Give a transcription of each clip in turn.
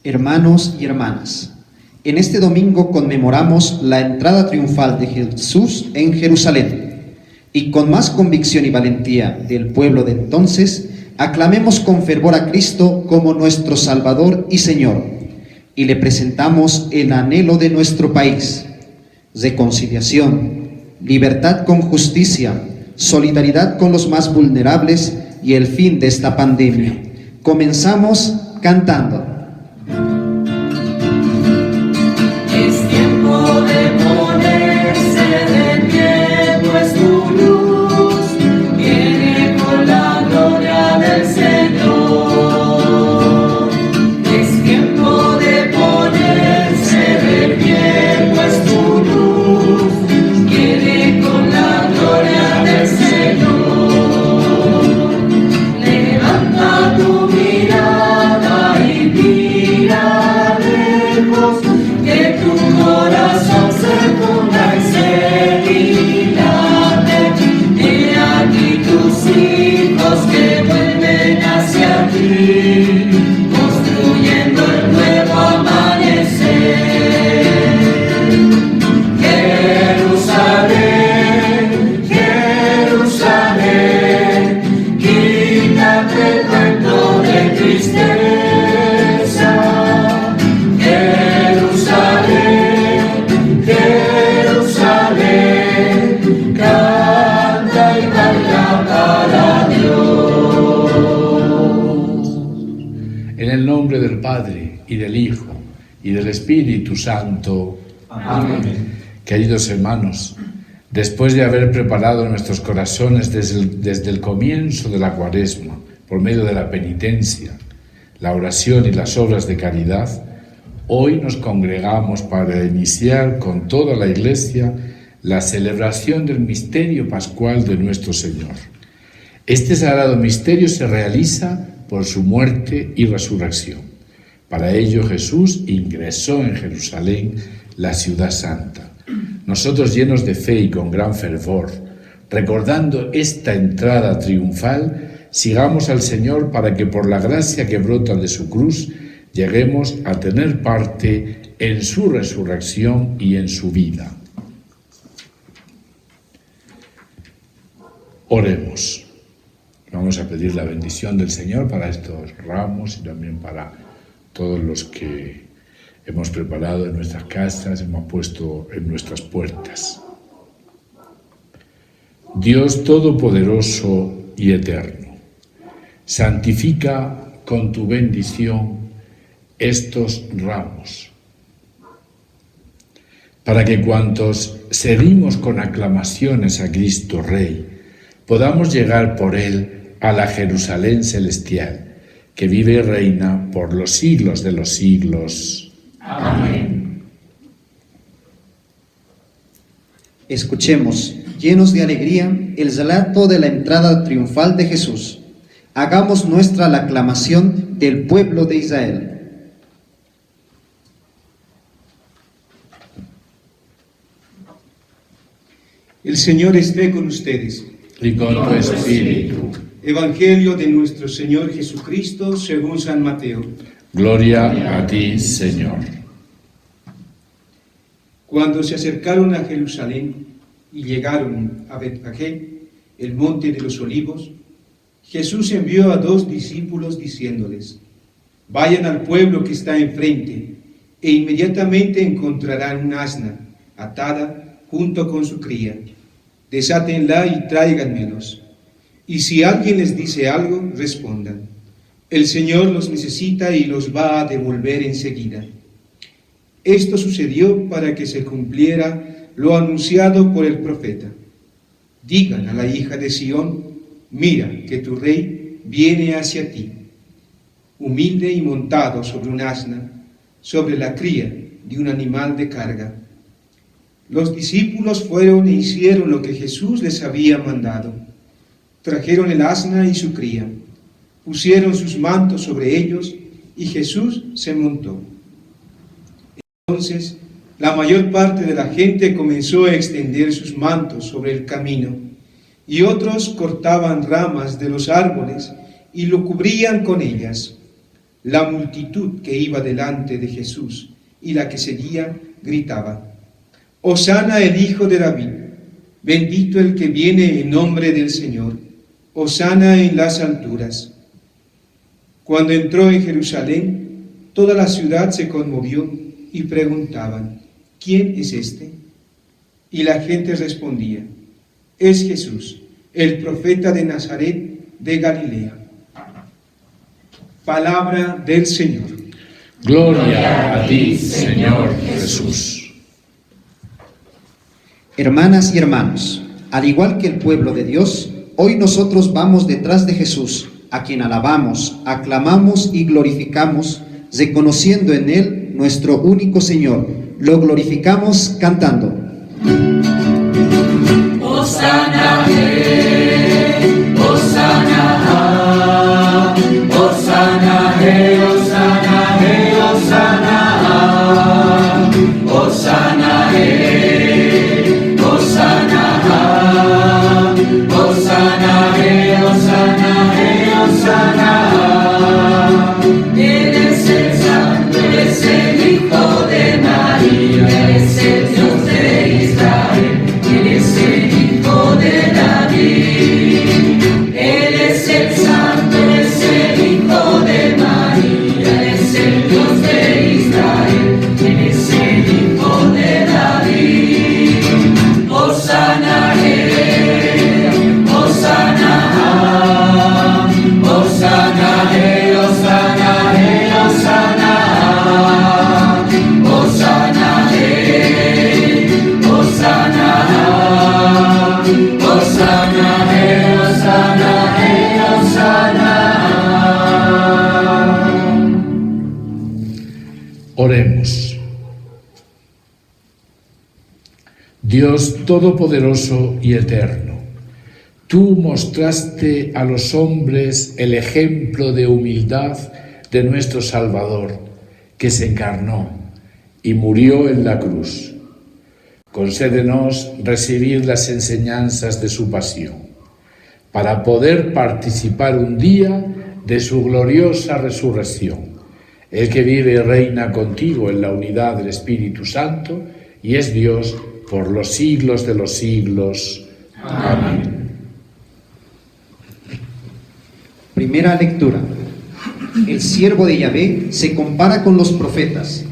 Hermanos y hermanas, en este domingo conmemoramos la entrada triunfal de Jesús en Jerusalén y con más convicción y valentía del pueblo de entonces, aclamemos con fervor a Cristo como nuestro Salvador y Señor y le presentamos el anhelo de nuestro país: reconciliación, libertad con justicia, solidaridad con los más vulnerables y el fin de esta pandemia. Comenzamos cantando. Es tiempo de ponerse de pie, pues tu luz viene con la gloria del Señor. Es tiempo de ponerse de pie, pues tu luz viene con la gloria del Señor. Levanta tu mirada y mira lejos, que tu corazón se ponga en serenidad. He aquí tus hijos que vuelven hacia ti, construyendo el nuevo amanecer. Jerusalén, Jerusalén, quítate el manto de tristeza. Jerusalén, Jerusalén, canta y baila para Dios. En el nombre del Padre, y del Hijo, y del Espíritu Santo. Amén. Queridos hermanos, después de haber preparado nuestros corazones desde el comienzo de la Cuaresma, por medio de la penitencia, la oración y las obras de caridad, hoy nos congregamos para iniciar con toda la Iglesia la celebración del misterio pascual de nuestro Señor. Este sagrado misterio se realiza por su muerte y resurrección. Para ello Jesús ingresó en Jerusalén, la ciudad santa. Nosotros, llenos de fe y con gran fervor, recordando esta entrada triunfal, sigamos al Señor para que por la gracia que brota de su cruz lleguemos a tener parte en su resurrección y en su vida. Oremos. Vamos a pedir la bendición del Señor para estos ramos y también para todos los que hemos preparado en nuestras casas, hemos puesto en nuestras puertas. Dios Todopoderoso y Eterno, santifica con tu bendición estos ramos, para que cuantos seguimos con aclamaciones a Cristo Rey, podamos llegar por Él a la Jerusalén celestial, que vive y reina por los siglos de los siglos. Amén. Escuchemos, llenos de alegría, el relato de la entrada triunfal de Jesús. Hagamos nuestra la aclamación del pueblo de Israel. El Señor esté con ustedes. Y con tu espíritu. Evangelio de nuestro Señor Jesucristo según San Mateo. Gloria a ti, Señor. Cuando se acercaron a Jerusalén y llegaron a Betfagé, el monte de los olivos, Jesús envió a 2 discípulos diciéndoles: vayan al pueblo que está enfrente, e inmediatamente encontrarán un asna atada junto con su cría. Desátenla y tráiganmelos. Y si alguien les dice algo, respondan: el Señor los necesita y los va a devolver enseguida. Esto sucedió para que se cumpliera lo anunciado por el profeta. Digan a la hija de Sión: mira que tu rey viene hacia ti, humilde y montado sobre un asna, sobre la cría de un animal de carga. Los discípulos fueron e hicieron lo que Jesús les había mandado. Trajeron el asna y su cría, pusieron sus mantos sobre ellos y Jesús se montó. Entonces, la mayor parte de la gente comenzó a extender sus mantos sobre el camino, y otros cortaban ramas de los árboles y lo cubrían con ellas. La multitud que iba delante de Jesús y la que seguía gritaba: Hosana el Hijo de David, bendito el que viene en nombre del Señor, Hosana en las alturas. Cuando entró en Jerusalén, toda la ciudad se conmovió y preguntaban: ¿quién es este? Y la gente respondía: es Jesús, el profeta de Nazaret de Galilea. Palabra del Señor. Gloria a ti, Señor Jesús. Hermanas y hermanos, al igual que el pueblo de Dios, hoy nosotros vamos detrás de Jesús, a quien alabamos, aclamamos y glorificamos, reconociendo en Él nuestro único Señor. Lo glorificamos cantando: Hosana, Hosana, Hosana, Hosana, Hosana, Hosana, Hosana, Hosana, Hosana. Él es el Santo, Él es el Hijo de María, Él es el Dios de Israel, Él es el Hijo de David. Él es el Santo, Él es el Hijo de María, Él es el Dios de Israel, Él es el Hijo de David. Hosana, Hosana, Hosana, Hosana, Hosana, Hosana, Hosana, Hosana, Hosana. Oremos. Dios Todopoderoso y Eterno, tú mostraste a los hombres el ejemplo de humildad de nuestro Salvador, que se encarnó y murió en la cruz. Concédenos recibir las enseñanzas de su pasión, para poder participar un día de su gloriosa resurrección. El que vive y reina contigo en la unidad del Espíritu Santo y es Dios por los siglos de los siglos. Amén. Primera lectura. El siervo de Yahvé se compara con los profetas.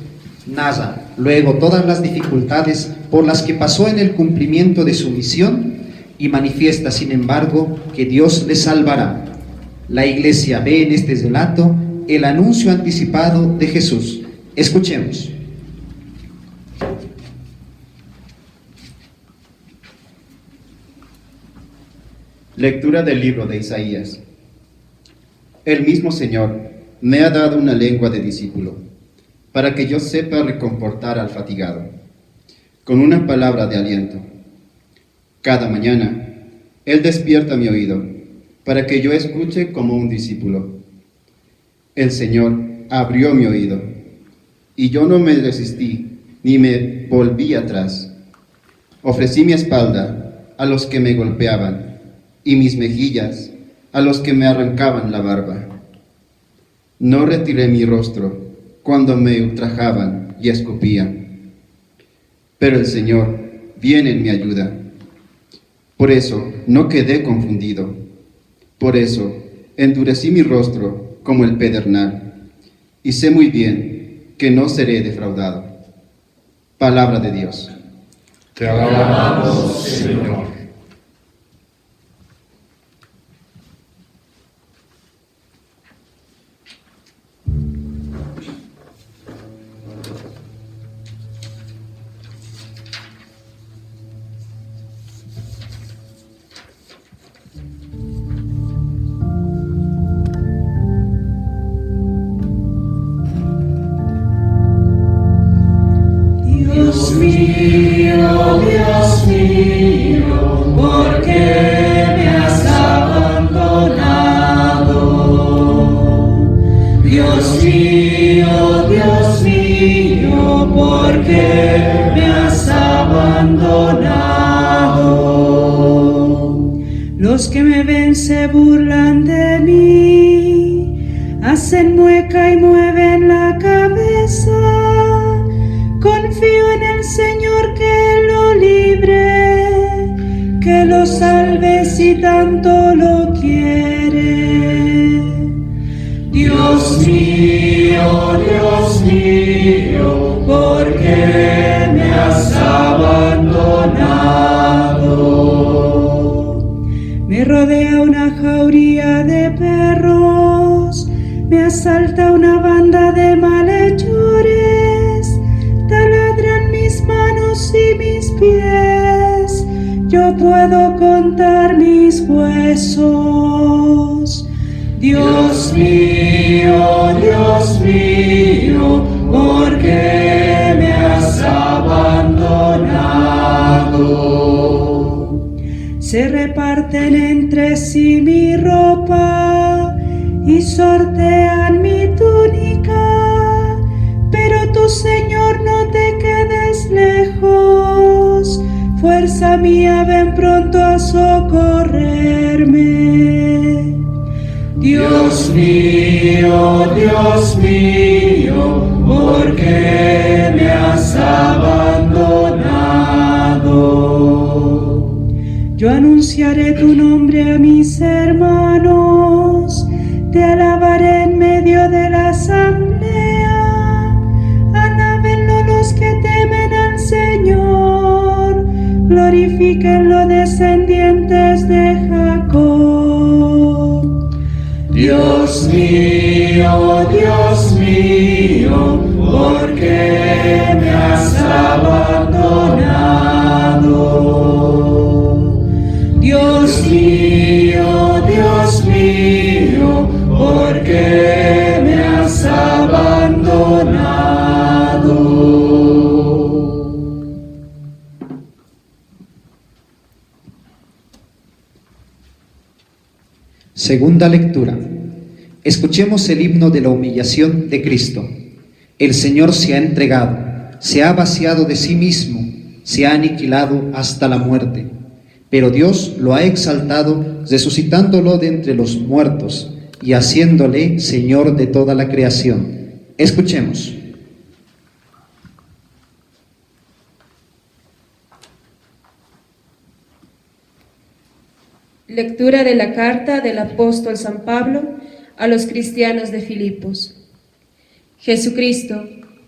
Narra luego todas las dificultades por las que pasó en el cumplimiento de su misión y manifiesta, sin embargo, que Dios le salvará. La Iglesia ve en este relato el anuncio anticipado de Jesús. Escuchemos. Lectura del libro de Isaías. El mismo Señor me ha dado una lengua de discípulo, para que yo sepa reconfortar al fatigado, con una palabra de aliento. Cada mañana, Él despierta mi oído, para que yo escuche como un discípulo. El Señor abrió mi oído, y yo no me resistí, ni me volví atrás. Ofrecí mi espalda a los que me golpeaban, y mis mejillas a los que me arrancaban la barba. No retiré mi rostro cuando me ultrajaban y escupían. Pero el Señor viene en mi ayuda. Por eso no quedé confundido. Por eso endurecí mi rostro como el pedernal, y sé muy bien que no seré defraudado. Palabra de Dios. Te alabamos, Señor. Dios mío, ¿por qué me has abandonado? Dios mío, ¿por qué me has abandonado? Los que me ven se burlan de mí, así hacen mueca y mueven la cabeza. Confío en el Señor que lo libre, que lo salve si tanto lo quiere. Dios mío, ¿por qué me has abandonado? Me rodea una jauría de perros, me asalta una banda de malhechores, taladran mis manos y mis pies, yo puedo contar mis huesos. Dios mío, ¿por qué me has abandonado? Se reparten entre sí mi ropa y sortean mi túnica, pero tú, Señor, no te quedes lejos. Fuerza mía, ven pronto a socorrerme. Dios mío, ¿por qué me has abandonado? Yo anunciaré tu nombre a mis hermanos, te alabaré en medio de la asamblea. Alábenlo los que temen al Señor, glorifíquenlo descendientes de Jacob. Dios mío, ¿por qué me has abandonado? Dios mío, ¿por qué me has abandonado? Segunda lectura. Escuchemos el himno de la humillación de Cristo. El Señor se ha entregado, se ha vaciado de sí mismo, se ha aniquilado hasta la muerte. Pero Dios lo ha exaltado, resucitándolo de entre los muertos y haciéndole Señor de toda la creación. Escuchemos. Lectura de la carta del apóstol San Pablo a los cristianos de Filipos. Jesucristo,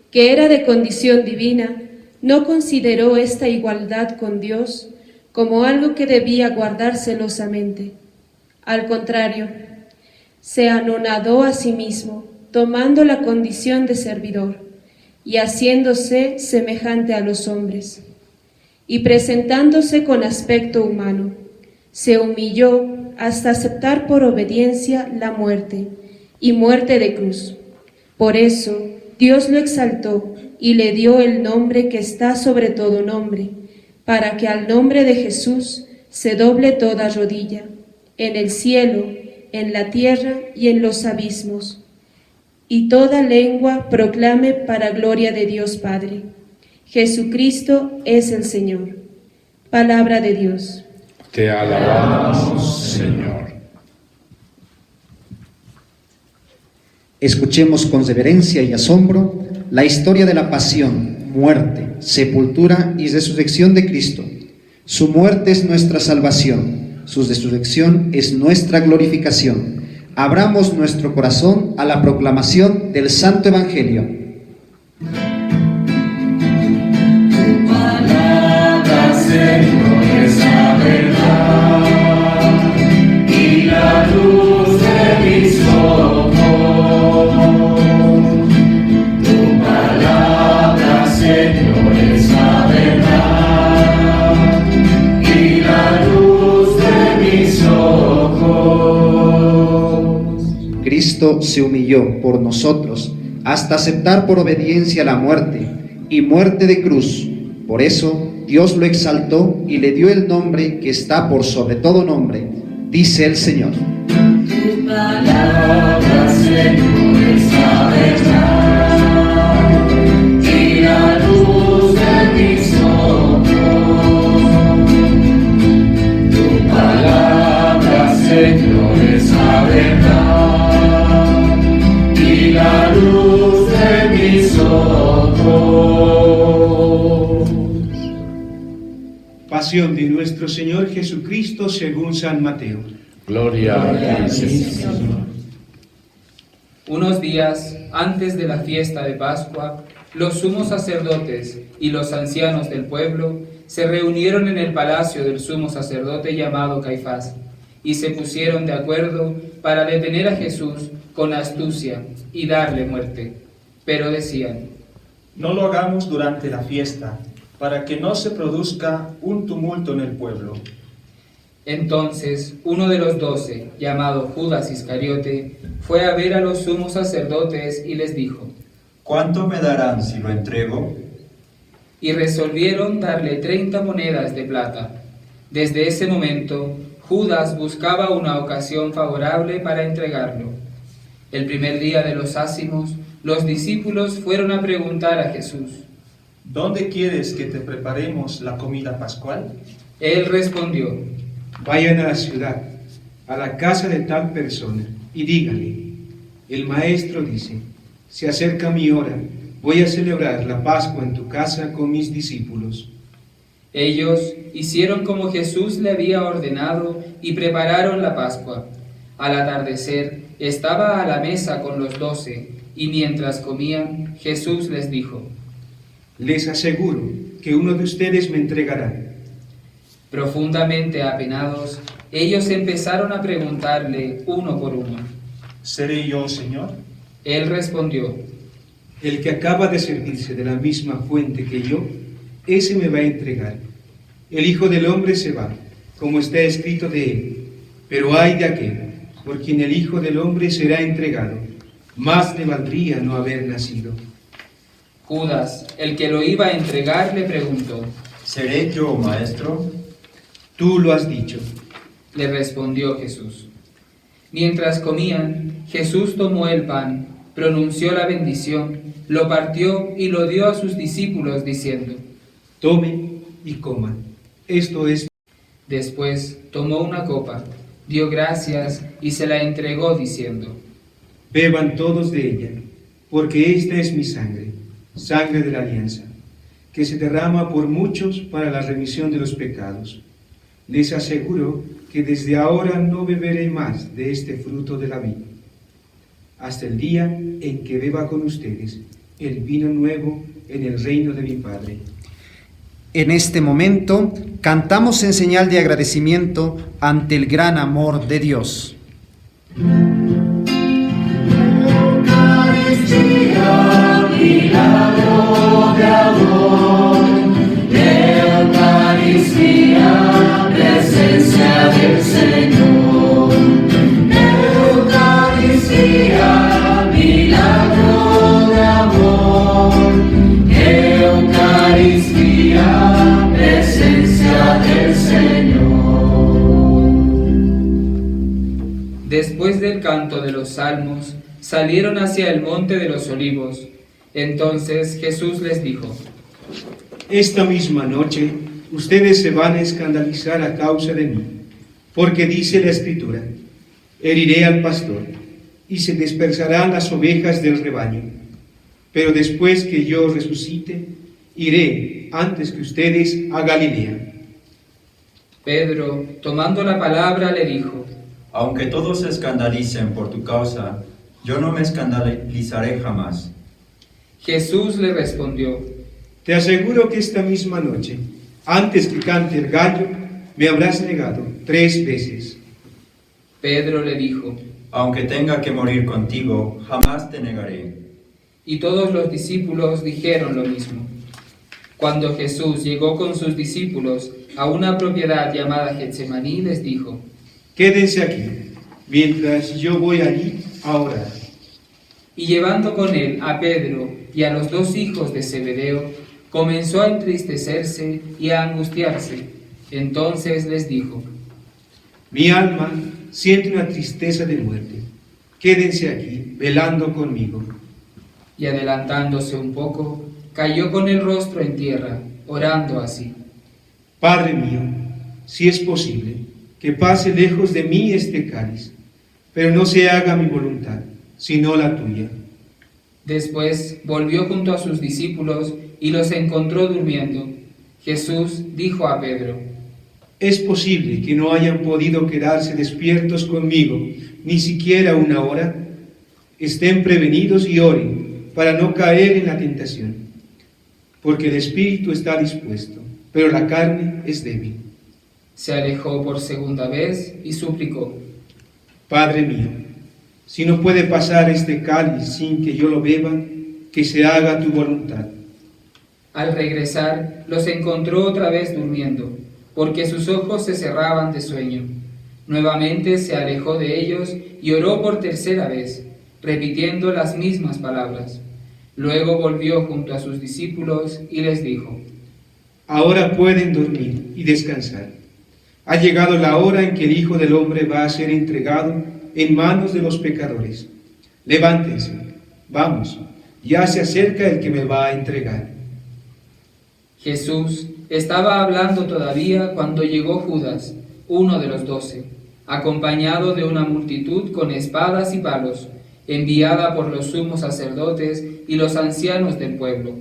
que era de condición divina, no consideró esta igualdad con Dios como algo que debía guardar celosamente. Al contrario, se anonadó a sí mismo, tomando la condición de servidor y haciéndose semejante a los hombres. Y presentándose con aspecto humano, se humilló hasta aceptar por obediencia la muerte, y muerte de cruz. Por eso Dios lo exaltó y le dio el nombre que está sobre todo nombre, para que al nombre de Jesús se doble toda rodilla, en el cielo, en la tierra y en los abismos, y toda lengua proclame para gloria de Dios Padre. Jesucristo es el Señor. Palabra de Dios. Te alabamos, Señor. Escuchemos con reverencia y asombro la historia de la pasión, muerte, sepultura y resurrección de Cristo. Su muerte es nuestra salvación, su resurrección es nuestra glorificación. Abramos nuestro corazón a la proclamación del Santo Evangelio. Tu palabra, Señor, es la verdad y la luz de mis ojos. Tu palabra, Señor, es la verdad y la luz de mis ojos. Cristo se humilló por nosotros hasta aceptar por obediencia la muerte y muerte de cruz. Por eso Dios lo exaltó y le dio el nombre que está por sobre todo nombre, dice el Señor. Tu palabra, Señor, es la verdad y la luz de mis ojos. Tu palabra, Señor, es la verdad y mis ojos. Pasión de nuestro Señor Jesucristo según San Mateo. Gloria a ti, Señor. Unos días antes de la fiesta de Pascua, los sumos sacerdotes y los ancianos del pueblo se reunieron en el palacio del sumo sacerdote llamado Caifás, y se pusieron de acuerdo para detener a Jesús con astucia y darle muerte. Pero decían: no lo hagamos durante la fiesta, para que no se produzca un tumulto en el pueblo. Entonces uno de los 12, llamado Judas Iscariote, fue a ver a los sumos sacerdotes y les dijo: ¿cuánto me darán si lo entrego? Y resolvieron darle 30 monedas de plata. Desde ese momento, Judas buscaba una ocasión favorable para entregarlo. El primer día de los ácimos, los discípulos fueron a preguntar a Jesús: ¿dónde quieres que te preparemos la comida pascual? Él respondió: Vayan a la ciudad, a la casa de tal persona, y díganle: el maestro dice, se acerca mi hora, voy a celebrar la Pascua en tu casa con mis discípulos. Ellos hicieron como Jesús le había ordenado y prepararon la Pascua. Al atardecer estaba a la mesa con los 12, y mientras comían, Jesús les dijo: les aseguro que uno de ustedes me entregará. Profundamente apenados, ellos empezaron a preguntarle uno por uno: ¿seré yo, Señor? Él respondió: el que acaba de servirse de la misma fuente que yo, ese me va a entregar. El Hijo del Hombre se va, como está escrito de él, pero ay de aquel por quien el Hijo del Hombre será entregado. Más le valdría no haber nacido. Judas, el que lo iba a entregar, le preguntó: ¿seré yo, maestro? Tú lo has dicho. Le respondió Jesús. Mientras comían, Jesús tomó el pan, pronunció la bendición, lo partió y lo dio a sus discípulos diciendo: tomen y coman, esto es. Después tomó una copa, dio gracias y se la entregó diciendo: beban todos de ella, porque esta es mi sangre, sangre de la alianza, que se derrama por muchos para la remisión de los pecados. Les aseguro que desde ahora no beberé más de este fruto de la vid, hasta el día en que beba con ustedes el vino nuevo en el reino de mi Padre. En este momento cantamos en señal de agradecimiento ante el gran amor de Dios. Eucaristía, milagro de amor. Eucaristía, presencia del Señor. Eucaristía, milagro de amor. Eucaristía, presencia del Señor. Después del canto de los salmos, salieron hacia el monte de los olivos. Entonces Jesús les dijo: esta misma noche ustedes se van a escandalizar a causa de mí, porque dice la Escritura: heriré al pastor, y se dispersarán las ovejas del rebaño. Pero después que yo resucite, iré antes que ustedes a Galilea. Pedro, tomando la palabra, le dijo: aunque todos se escandalicen por tu causa, yo no me escandalizaré jamás. Jesús le respondió: te aseguro que esta misma noche, antes que cante el gallo, me habrás negado 3 veces. Pedro le dijo: aunque tenga que morir contigo, jamás te negaré. Y todos los discípulos dijeron lo mismo. Cuando Jesús llegó con sus discípulos a una propiedad llamada Getsemaní, les dijo: quédense aquí, mientras yo voy allí a orar. Y llevando con él a Pedro y a los 2 hijos de Zebedeo, comenzó a entristecerse y a angustiarse. Entonces les dijo: mi alma siente una tristeza de muerte. Quédense aquí, velando conmigo. Y adelantándose un poco, cayó con el rostro en tierra, orando así: Padre mío, si es posible, que pase lejos de mí este cáliz, pero no se haga mi voluntad, sino la tuya. Después volvió junto a sus discípulos y los encontró durmiendo. Jesús dijo a Pedro: ¿Es posible que no hayan podido quedarse despiertos conmigo ni siquiera una hora? Estén prevenidos y oren para no caer en la tentación, porque el espíritu está dispuesto, pero la carne es débil. Se alejó por segunda vez y suplicó: Padre mío, si no puede pasar este cáliz sin que yo lo beba, que se haga tu voluntad. Al regresar, los encontró otra vez durmiendo, porque sus ojos se cerraban de sueño. Nuevamente se alejó de ellos y oró por tercera vez, repitiendo las mismas palabras. Luego volvió junto a sus discípulos y les dijo: Ahora pueden dormir y descansar. Ha llegado la hora en que el Hijo del Hombre va a ser entregado en manos de los pecadores. Levántense, vamos, ya se acerca el que me va a entregar. Jesús estaba hablando todavía cuando llegó Judas, uno de los 12, acompañado de una multitud con espadas y palos, enviada por los sumos sacerdotes y los ancianos del pueblo.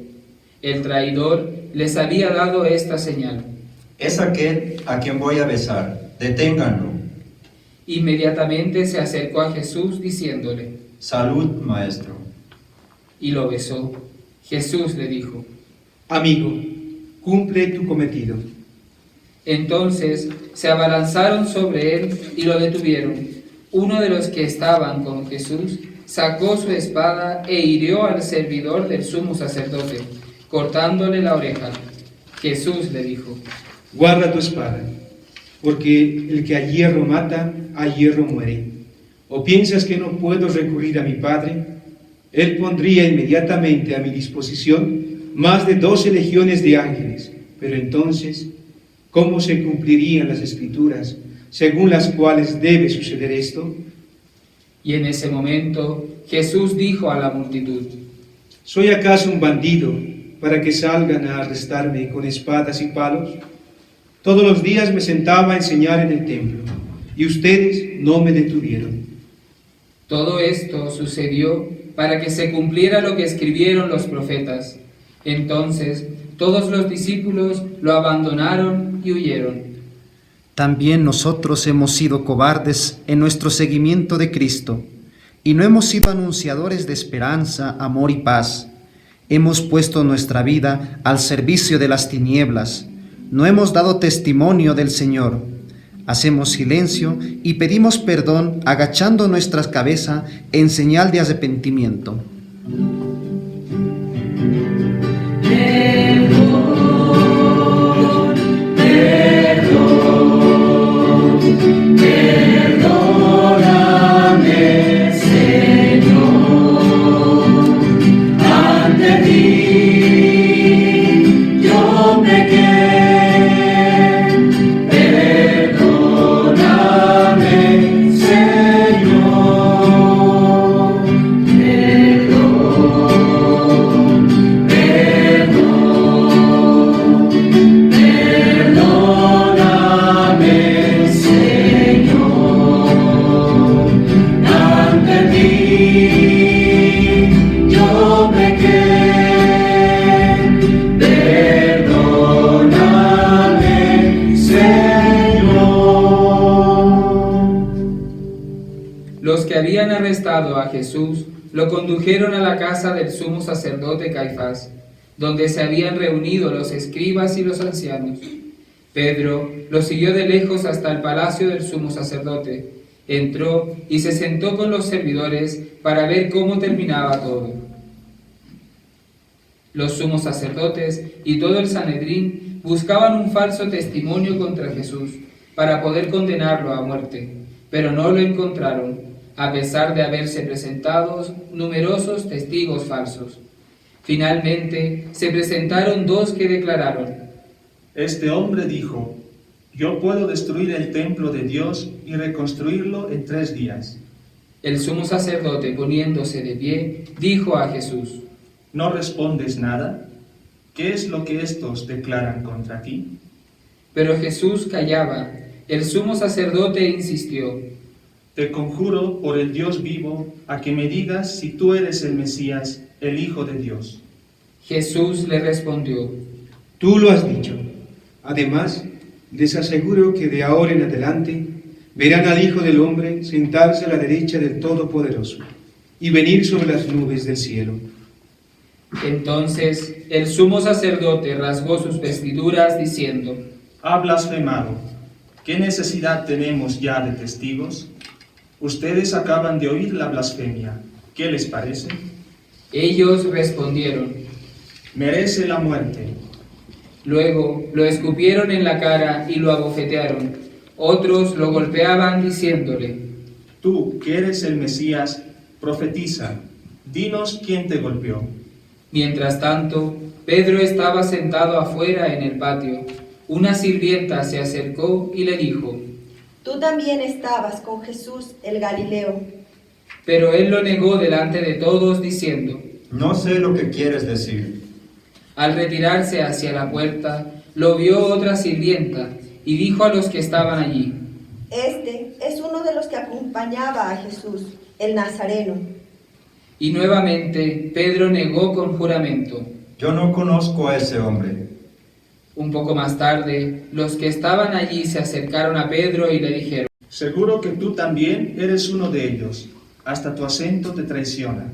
El traidor les había dado esta señal: Es aquel a quien voy a besar, deténganlo. Inmediatamente se acercó a Jesús diciéndole: Salud, maestro. Y lo besó. Jesús le dijo: Amigo, cumple tu cometido. Entonces se abalanzaron sobre él y lo detuvieron. Uno de los que estaban con Jesús sacó su espada e hirió al servidor del sumo sacerdote, cortándole la oreja. Jesús le dijo: Guarda tu espada, porque el que a hierro mata, a hierro muere. ¿O piensas que no puedo recurrir a mi Padre? Él pondría inmediatamente a mi disposición más de 12 legiones de ángeles. Pero entonces, ¿cómo se cumplirían las Escrituras, según las cuales debe suceder esto? Y en ese momento Jesús dijo a la multitud: ¿Soy acaso un bandido para que salgan a arrestarme con espadas y palos? Todos los días me sentaba a enseñar en el templo, y ustedes no me detuvieron. Todo esto sucedió para que se cumpliera lo que escribieron los profetas. Entonces todos los discípulos lo abandonaron y huyeron. También nosotros hemos sido cobardes en nuestro seguimiento de Cristo, y no hemos sido anunciadores de esperanza, amor y paz. Hemos puesto nuestra vida al servicio de las tinieblas. No hemos dado testimonio del Señor. Hacemos silencio y pedimos perdón agachando nuestra cabeza en señal de arrepentimiento. Perdóname, Señor, ante ti yo pequé. Perdóname, Señor, perdón, perdóname, Señor, ante ti yo pequé. Perdóname, Señor. Los que habían arrestado a Jesús lo condujeron a la casa del sumo sacerdote Caifás, donde se habían reunido los escribas y los ancianos. Pedro lo siguió de lejos hasta el palacio del sumo sacerdote. Entró y se sentó con los servidores para ver cómo terminaba todo. Los sumos sacerdotes y todo el Sanedrín buscaban un falso testimonio contra Jesús para poder condenarlo a muerte, pero no lo encontraron, a pesar de haberse presentado numerosos testigos falsos. Finalmente se presentaron 2 que declararon: Este hombre dijo: Yo puedo destruir el templo de Dios y reconstruirlo en 3 días. El sumo sacerdote, poniéndose de pie, dijo a Jesús: ¿No respondes nada? ¿Qué es lo que estos declaran contra ti? Pero Jesús callaba. El sumo sacerdote insistió: Te conjuro por el Dios vivo a que me digas si tú eres el Mesías, el Hijo de Dios. Jesús le respondió: Tú lo has dicho. Además, les aseguro que de ahora en adelante verán al Hijo del Hombre sentarse a la derecha del Todopoderoso y venir sobre las nubes del cielo. Entonces el sumo sacerdote rasgó sus vestiduras diciendo: Ha blasfemado. ¿Qué necesidad tenemos ya de testigos? Ustedes acaban de oír la blasfemia. ¿Qué les parece? Ellos respondieron: Merece la muerte. Luego lo escupieron en la cara y lo abofetearon. Otros lo golpeaban diciéndole: Tú, que eres el Mesías, profetiza. Dinos quién te golpeó. Mientras tanto, Pedro estaba sentado afuera en el patio. Una sirvienta se acercó y le dijo: Tú también estabas con Jesús el Galileo. Pero él lo negó delante de todos, diciendo: No sé lo que quieres decir. Al retirarse hacia la puerta, lo vio otra sirvienta y dijo a los que estaban allí: Este es uno de los que acompañaba a Jesús, el Nazareno. Y nuevamente Pedro negó con juramento: Yo no conozco a ese hombre. Un poco más tarde, los que estaban allí se acercaron a Pedro y le dijeron: Seguro que tú también eres uno de ellos. Hasta tu acento te traiciona.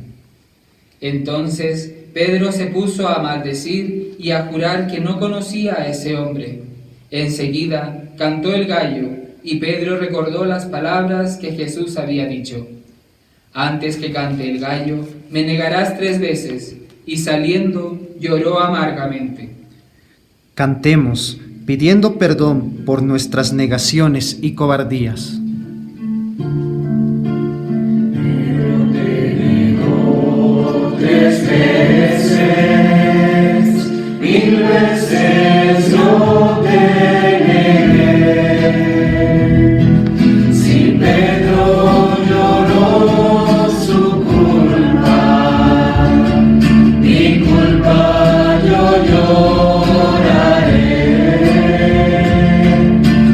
Entonces Pedro se puso a maldecir y a jurar que no conocía a ese hombre. Enseguida cantó el gallo y Pedro recordó las palabras que Jesús había dicho: Antes que cante el gallo, me negarás 3 veces. Y saliendo, lloró amargamente. Cantemos, pidiendo perdón por nuestras negaciones y cobardías. Pero te negó 3 veces, 1000 veces no te negué. Si Pedro lloró su culpa, mi culpa yo lloraré.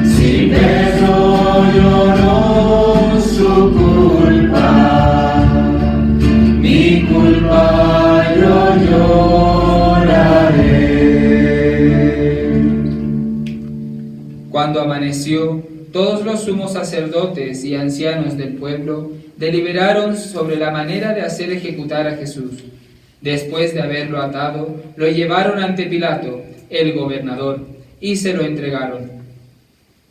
Si Pedro lloró su culpa, mi culpa yo lloraré. Cuando amaneció, todos los sumos sacerdotes y ancianos del pueblo deliberaron sobre la manera de hacer ejecutar a Jesús. Después de haberlo atado, lo llevaron ante Pilato, el gobernador, y se lo entregaron.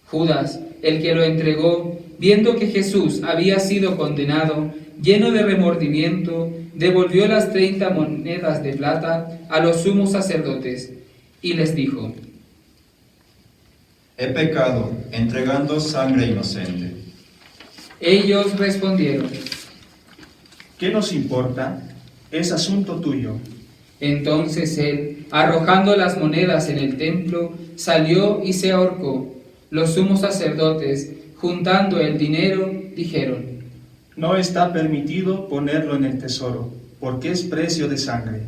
Judas, el que lo entregó, viendo que Jesús había sido condenado, lleno de remordimiento, devolvió las 30 monedas de plata a los sumos sacerdotes y les dijo: He pecado entregando sangre inocente. Ellos respondieron: ¿Qué nos importa? Es asunto tuyo. Entonces él, arrojando las monedas en el templo, salió y se ahorcó. Los sumos sacerdotes, juntando el dinero, dijeron: No está permitido ponerlo en el tesoro, porque es precio de sangre.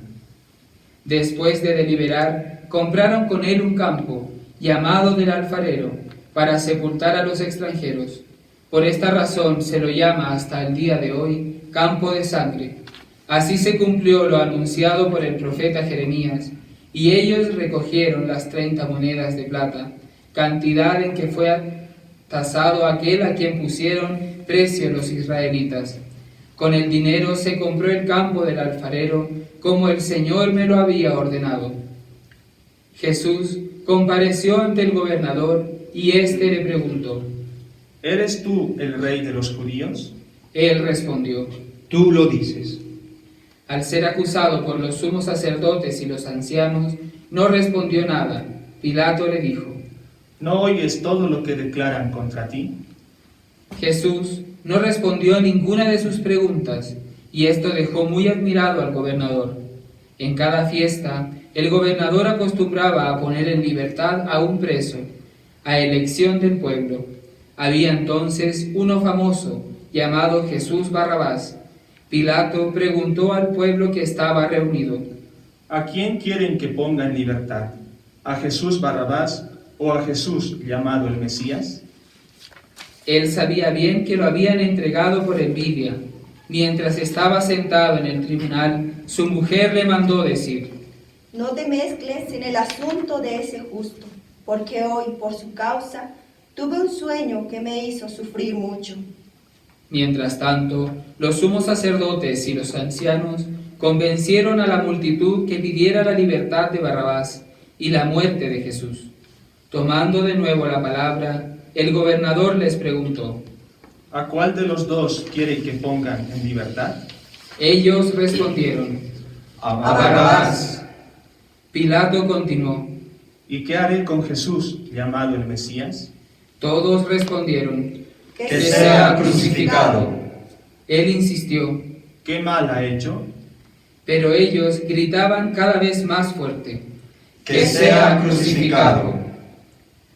Después de deliberar, compraron con él un campo, llamado del Alfarero, para sepultar a los extranjeros. Por esta razón se lo llama hasta el día de hoy Campo de Sangre. Así se cumplió lo anunciado por el profeta Jeremías, y ellos recogieron las 30 monedas de plata, cantidad en que fue tasado aquel a quien pusieron precio los israelitas. Con el dinero se compró el campo del alfarero, como el Señor me lo había ordenado. Jesús compareció ante el gobernador, y éste le preguntó: ¿Eres tú el rey de los judíos? Él respondió: Tú lo dices. Al ser acusado por los sumos sacerdotes y los ancianos, no respondió nada. Pilato le dijo: ¿No oyes todo lo que declaran contra ti? Jesús no respondió a ninguna de sus preguntas, y esto dejó muy admirado al gobernador. En cada fiesta, el gobernador acostumbraba a poner en libertad a un preso, a elección del pueblo. Había entonces uno famoso, llamado Jesús Barrabás. Pilato preguntó al pueblo que estaba reunido: ¿A quién quieren que ponga en libertad? ¿A Jesús Barrabás o a Jesús llamado el Mesías? Él sabía bien que lo habían entregado por envidia. Mientras estaba sentado en el tribunal, su mujer le mandó decir: No te mezcles en el asunto de ese justo, porque hoy, por su causa, tuve un sueño que me hizo sufrir mucho. Mientras tanto, los sumos sacerdotes y los ancianos convencieron a la multitud que pidiera la libertad de Barrabás y la muerte de Jesús. Tomando de nuevo la palabra, el gobernador les preguntó: ¿A cuál de los dos quieren que pongan en libertad? Ellos respondieron: A Barrabás. Pilato continuó: ¿Y qué haré con Jesús, llamado el Mesías? Todos respondieron: Que sea crucificado. Él insistió, ¿Qué mal ha hecho? pero ellos gritaban cada vez más fuerte: Que sea crucificado.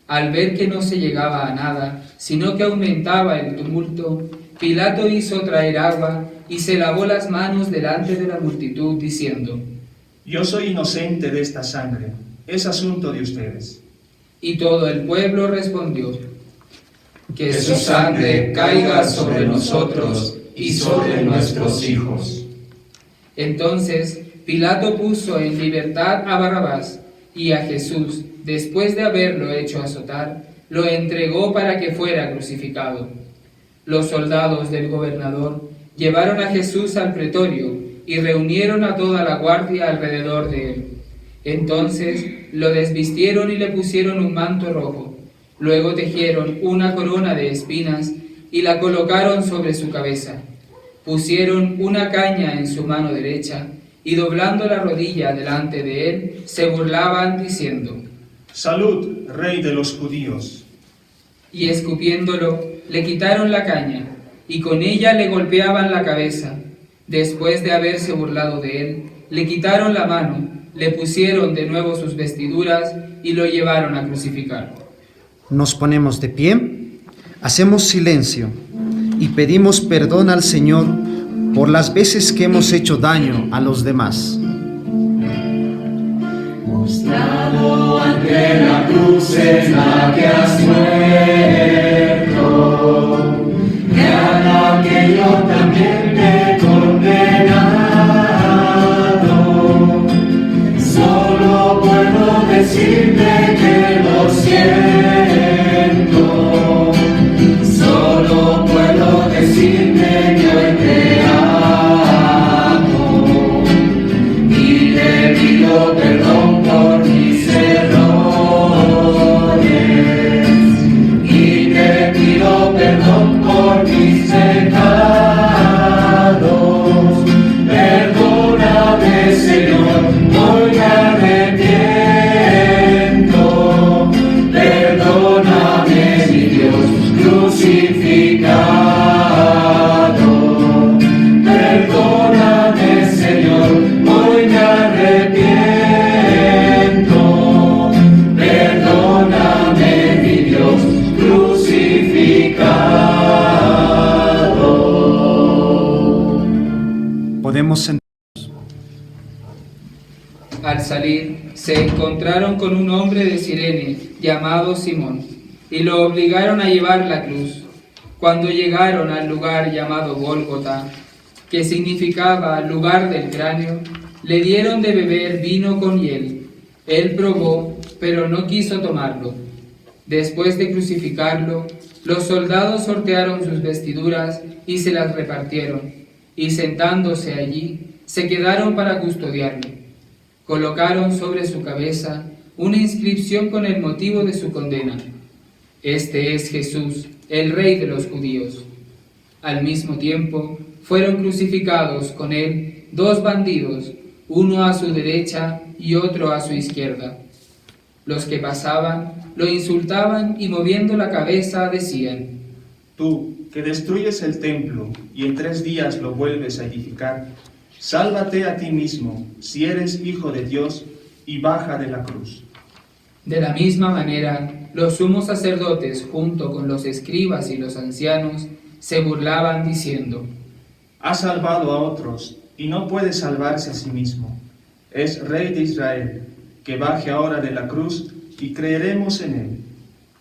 Al ver que no se llegaba a nada, sino que aumentaba el tumulto, Pilato hizo traer agua y se lavó las manos delante de la multitud, diciendo: Yo soy inocente de esta sangre, es asunto de ustedes. Y todo el pueblo respondió: Que su sangre caiga sobre nosotros y sobre nuestros hijos. Entonces Pilato puso en libertad a Barrabás, y a Jesús, después de haberlo hecho azotar, lo entregó para que fuera crucificado. Los soldados del gobernador llevaron a Jesús al pretorio y reunieron a toda la guardia alrededor de él. Entonces lo desvistieron y le pusieron un manto rojo. Luego tejieron una corona de espinas y la colocaron sobre su cabeza. Pusieron una caña en su mano derecha y doblando la rodilla delante de él, se burlaban diciendo: Salud, rey de los judíos. Y escupiéndolo, le quitaron la caña y con ella le golpeaban la cabeza. Después de haberse burlado de él, le quitaron la mano, le pusieron de nuevo sus vestiduras y lo llevaron a crucificar. Nos ponemos de pie, hacemos silencio y pedimos perdón al Señor por las veces que hemos hecho daño a los demás. Mostrado ante la cruz en la que has muerto, y a la que yo también te he condenado, solo puedo decirte que lo siento, solo puedo decirte que hoy te amo, y te pido perdón por mis errores, y te pido perdón por mis pecados. Perdóname, Señor, hoy me arrepiento. Perdóname, mi Dios crucificado. Perdóname, Señor, hoy me arrepiento. Perdóname, mi Dios crucificado. Podemos sentarnos. Al salir, se encontraron con un hombre de Cirene llamado Simón, y lo obligaron a llevar la cruz. Cuando llegaron al lugar llamado Gólgota, que significaba lugar del cráneo, le dieron de beber vino con hiel. Él probó, pero no quiso tomarlo. Después de crucificarlo, los soldados sortearon sus vestiduras y se las repartieron, y sentándose allí, se quedaron para custodiarlo. Colocaron sobre su cabeza una inscripción con el motivo de su condena: Este es Jesús, el Rey de los judíos. Al mismo tiempo, fueron crucificados con él 2 bandidos, uno a su derecha y otro a su izquierda. Los que pasaban lo insultaban y moviendo la cabeza decían: Tú, que destruyes el templo y en 3 días lo vuelves a edificar, sálvate a ti mismo, si eres hijo de Dios, y baja de la cruz. De la misma manera, los sumos sacerdotes, junto con los escribas y los ancianos, se burlaban diciendo: Ha salvado a otros y no puede salvarse a sí mismo. Es Rey de Israel, que baje ahora de la cruz y creeremos en él.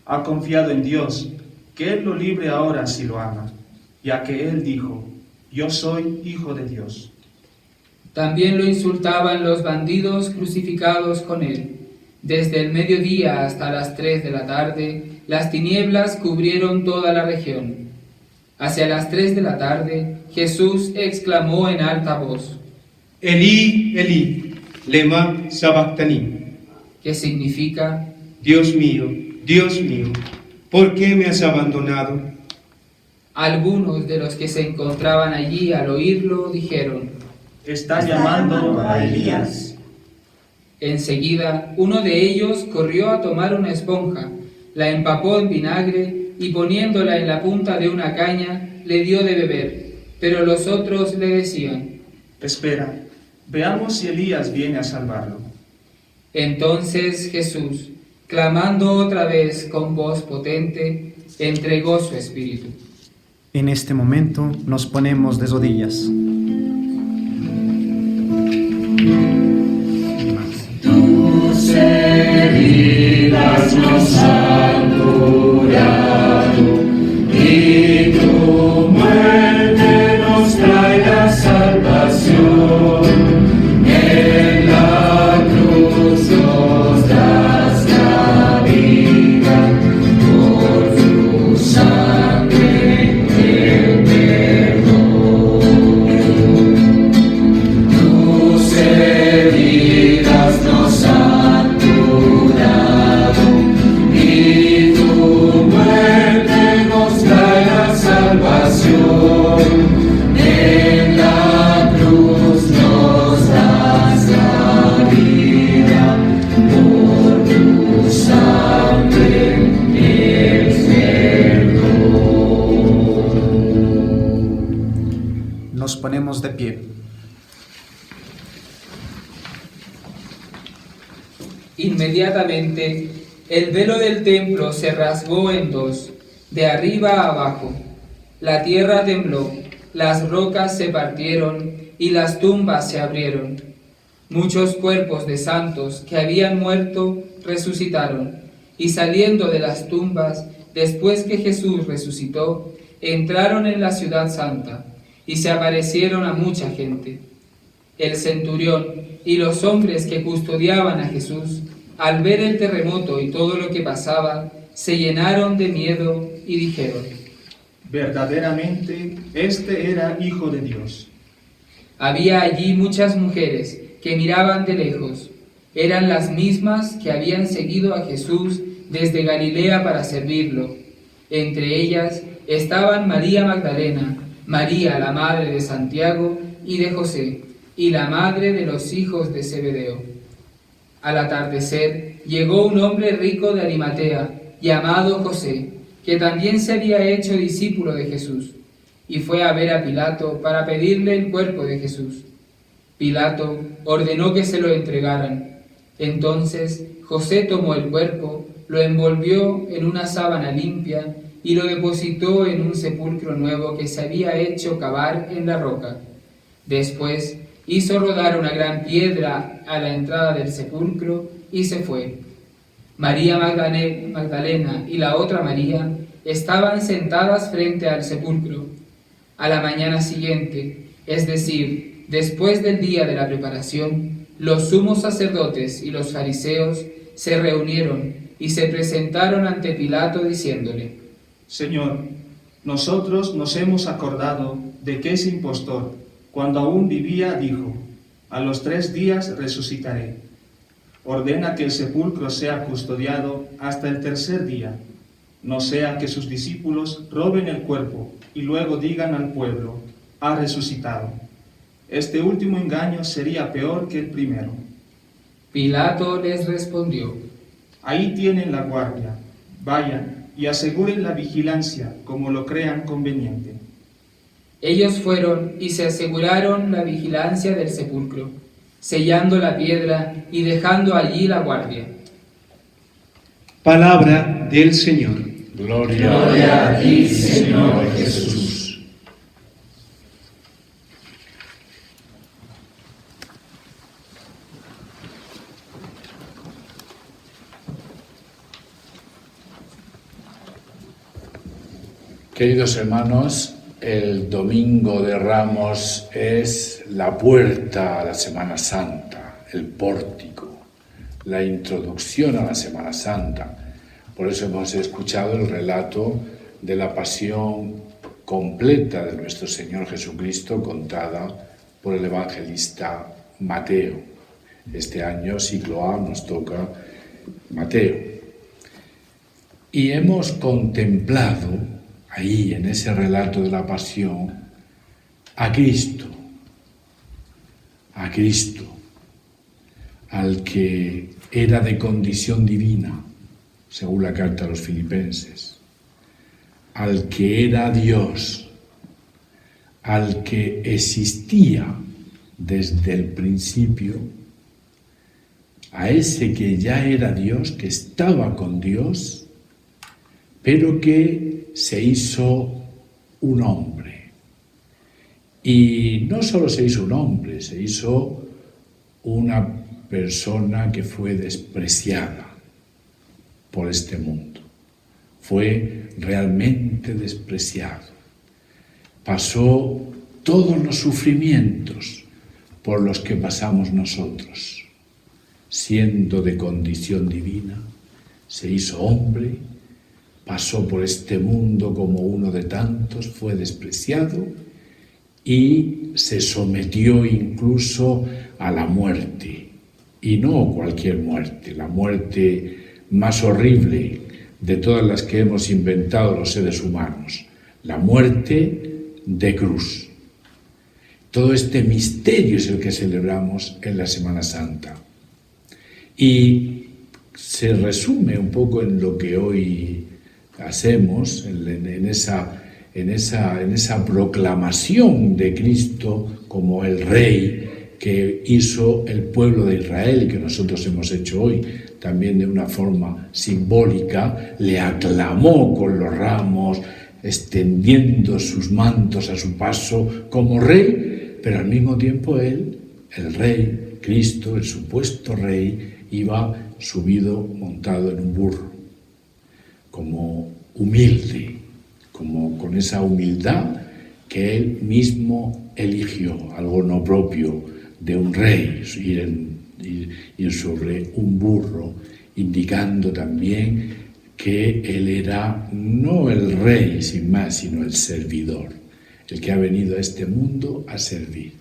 Ha confiado en Dios, que él lo libre ahora si lo ama, ya que él dijo: yo soy hijo de Dios. También lo insultaban los bandidos crucificados con él. Desde el mediodía hasta las 3 de la tarde, las tinieblas cubrieron toda la región. Hacia las 3 de la tarde, Jesús exclamó en alta voz: Elí, Elí, lema sabactani. que significa: Dios mío, ¿por qué me has abandonado? Algunos de los que se encontraban allí al oírlo dijeron: Está llamando a Elías. Enseguida, uno de ellos corrió a tomar una esponja, la empapó en vinagre y poniéndola en la punta de una caña, le dio de beber. Pero los otros le decían: Espera, veamos si Elías viene a salvarlo. Entonces Jesús, clamando otra vez con voz potente, entregó su espíritu. En este momento nos ponemos de rodillas. Tus heridas nos han curado y tu muerte nos trae la salvación. En la cruz nos das la vida, por tu sangre el perdón. Tus heridas nos han curado y tu muerte nos trae la salvación. En la cruz nos das la vida, por tu sangre el perdón. Nos ponemos de pie. Inmediatamente, el velo del templo se rasgó en dos, de arriba a abajo. La tierra tembló, las rocas se partieron y las tumbas se abrieron. Muchos cuerpos de santos que habían muerto resucitaron, y saliendo de las tumbas, después que Jesús resucitó, entraron en la ciudad santa, y se aparecieron a mucha gente. El centurión y los hombres que custodiaban a Jesús, al ver el terremoto y todo lo que pasaba, se llenaron de miedo y dijeron: Verdaderamente, este era Hijo de Dios. Había allí muchas mujeres que miraban de lejos. Eran las mismas que habían seguido a Jesús desde Galilea para servirlo. Entre ellas estaban María Magdalena, María la madre de Santiago y de José, y la madre de los hijos de Zebedeo. Al atardecer llegó un hombre rico de Arimatea, llamado José, que también se había hecho discípulo de Jesús, y fue a ver a Pilato para pedirle el cuerpo de Jesús. Pilato ordenó que se lo entregaran. Entonces José tomó el cuerpo, lo envolvió en una sábana limpia y lo depositó en un sepulcro nuevo que se había hecho cavar en la roca. Después hizo rodar una gran piedra a la entrada del sepulcro y se fue. María Magdalena y la otra María estaban sentadas frente al sepulcro. A la mañana siguiente, es decir, después del día de la preparación, los sumos sacerdotes y los fariseos se reunieron y se presentaron ante Pilato diciéndole: Señor, nosotros nos hemos acordado de que es impostor. Cuando aún vivía dijo: a los 3 días resucitaré. Ordena que el sepulcro sea custodiado hasta el 3er día, no sea que sus discípulos roben el cuerpo y luego digan al pueblo: ha resucitado. Este último engaño sería peor que el primero. Pilato les respondió: ahí tienen la guardia, vayan y aseguren la vigilancia como lo crean conveniente. Ellos fueron y se aseguraron la vigilancia del sepulcro, sellando la piedra y dejando allí la guardia. Palabra del Señor. Gloria a ti, Señor Jesús. Queridos hermanos, El Domingo de Ramos es la puerta a la Semana Santa, el pórtico, la introducción a la Semana Santa. Por eso hemos escuchado el relato de la pasión completa de nuestro Señor Jesucristo contada por el evangelista Mateo. Este año, ciclo A, nos toca Mateo. Y hemos contemplado ahí, en ese relato de la pasión, a Cristo, al que era de condición divina, según la carta a los Filipenses, al que era Dios, al que existía desde el principio, a ese que ya era Dios, que estaba con Dios, pero que se hizo un hombre. Y no solo se hizo un hombre, se hizo una persona que fue despreciada por este mundo. Fue realmente despreciado. Pasó todos los sufrimientos por los que pasamos nosotros. Siendo de condición divina, se hizo hombre, pasó por este mundo como uno de tantos, fue despreciado y se sometió incluso a la muerte. Y no cualquier muerte, la muerte más horrible de todas las que hemos inventado los seres humanos, la muerte de cruz. Todo este misterio es el que celebramos en la Semana Santa. Y se resume un poco en lo que hoy hacemos, en esa proclamación de Cristo como el Rey que hizo el pueblo de Israel y que nosotros hemos hecho hoy, también de una forma simbólica, le aclamó con los ramos, extendiendo sus mantos a su paso como Rey, pero al mismo tiempo él, el Rey, Cristo, el supuesto Rey, iba subido, montado en un burro, como humilde, como con esa humildad que él mismo eligió, algo no propio de un rey, ir sobre un burro, indicando también que él era no el rey sin más, sino el servidor, el que ha venido a este mundo a servir.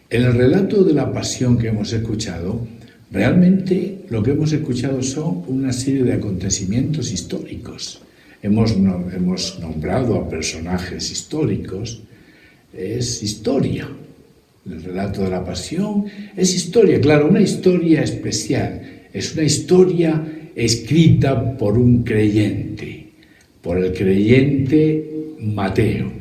En el relato de la pasión que hemos escuchado, realmente lo que hemos escuchado son una serie de acontecimientos históricos. Hemos nombrado a personajes históricos. Es historia. El relato de la pasión es historia, claro, una historia especial. Es una historia escrita por un creyente, por el creyente Mateo.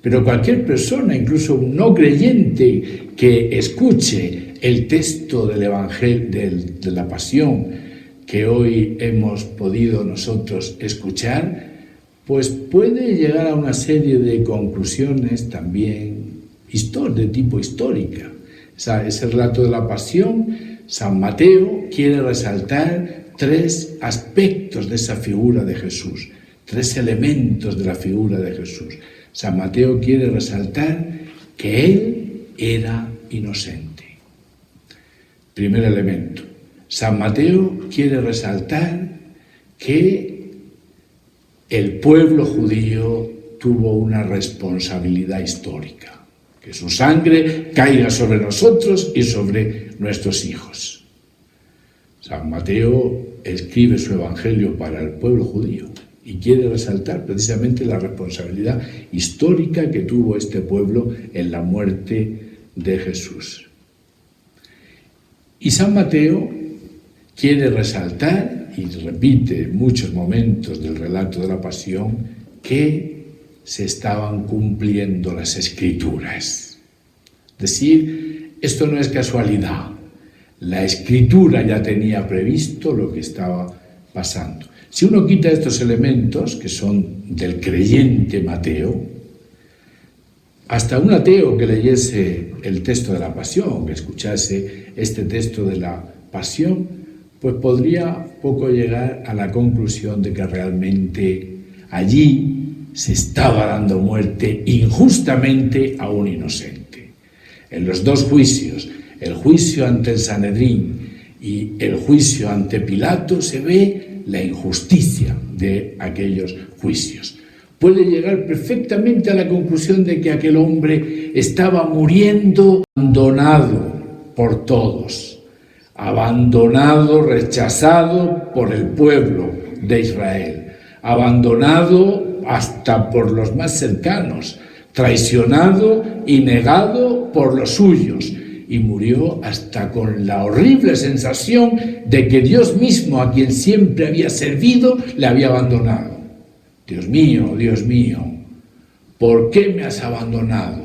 Pero cualquier persona, incluso un no creyente, que escuche el texto del Evangelio, de la Pasión que hoy hemos podido nosotros escuchar, pues puede llegar a una serie de conclusiones también de tipo histórica. Ese relato de la Pasión, San Mateo quiere resaltar 3 aspectos de esa figura de Jesús, 3 elementos de la figura de Jesús. San Mateo quiere resaltar que él era inocente. Primer elemento. San Mateo quiere resaltar que el pueblo judío tuvo una responsabilidad histórica, que su sangre caiga sobre nosotros y sobre nuestros hijos. San Mateo escribe su evangelio para el pueblo judío y quiere resaltar precisamente la responsabilidad histórica que tuvo este pueblo en la muerte de Jesús. Y San Mateo quiere resaltar, y repite en muchos momentos del relato de la Pasión, que se estaban cumpliendo las Escrituras. Es decir, esto no es casualidad. La Escritura ya tenía previsto lo que estaba pasando. Si uno quita estos elementos, que son del creyente Mateo, hasta un ateo que leyese el texto de la Pasión, que escuchase este texto de la Pasión, pues podría poco llegar a la conclusión de que realmente allí se estaba dando muerte injustamente a un inocente. En los dos juicios, el juicio ante el Sanedrín y el juicio ante Pilato, se ve la injusticia de aquellos juicios. Puede llegar perfectamente a la conclusión de que aquel hombre estaba muriendo abandonado por todos, abandonado, rechazado por el pueblo de Israel, abandonado hasta por los más cercanos, traicionado y negado por los suyos, y murió hasta con la horrible sensación de que Dios mismo, a quien siempre había servido, le había abandonado. Dios mío, ¿por qué me has abandonado?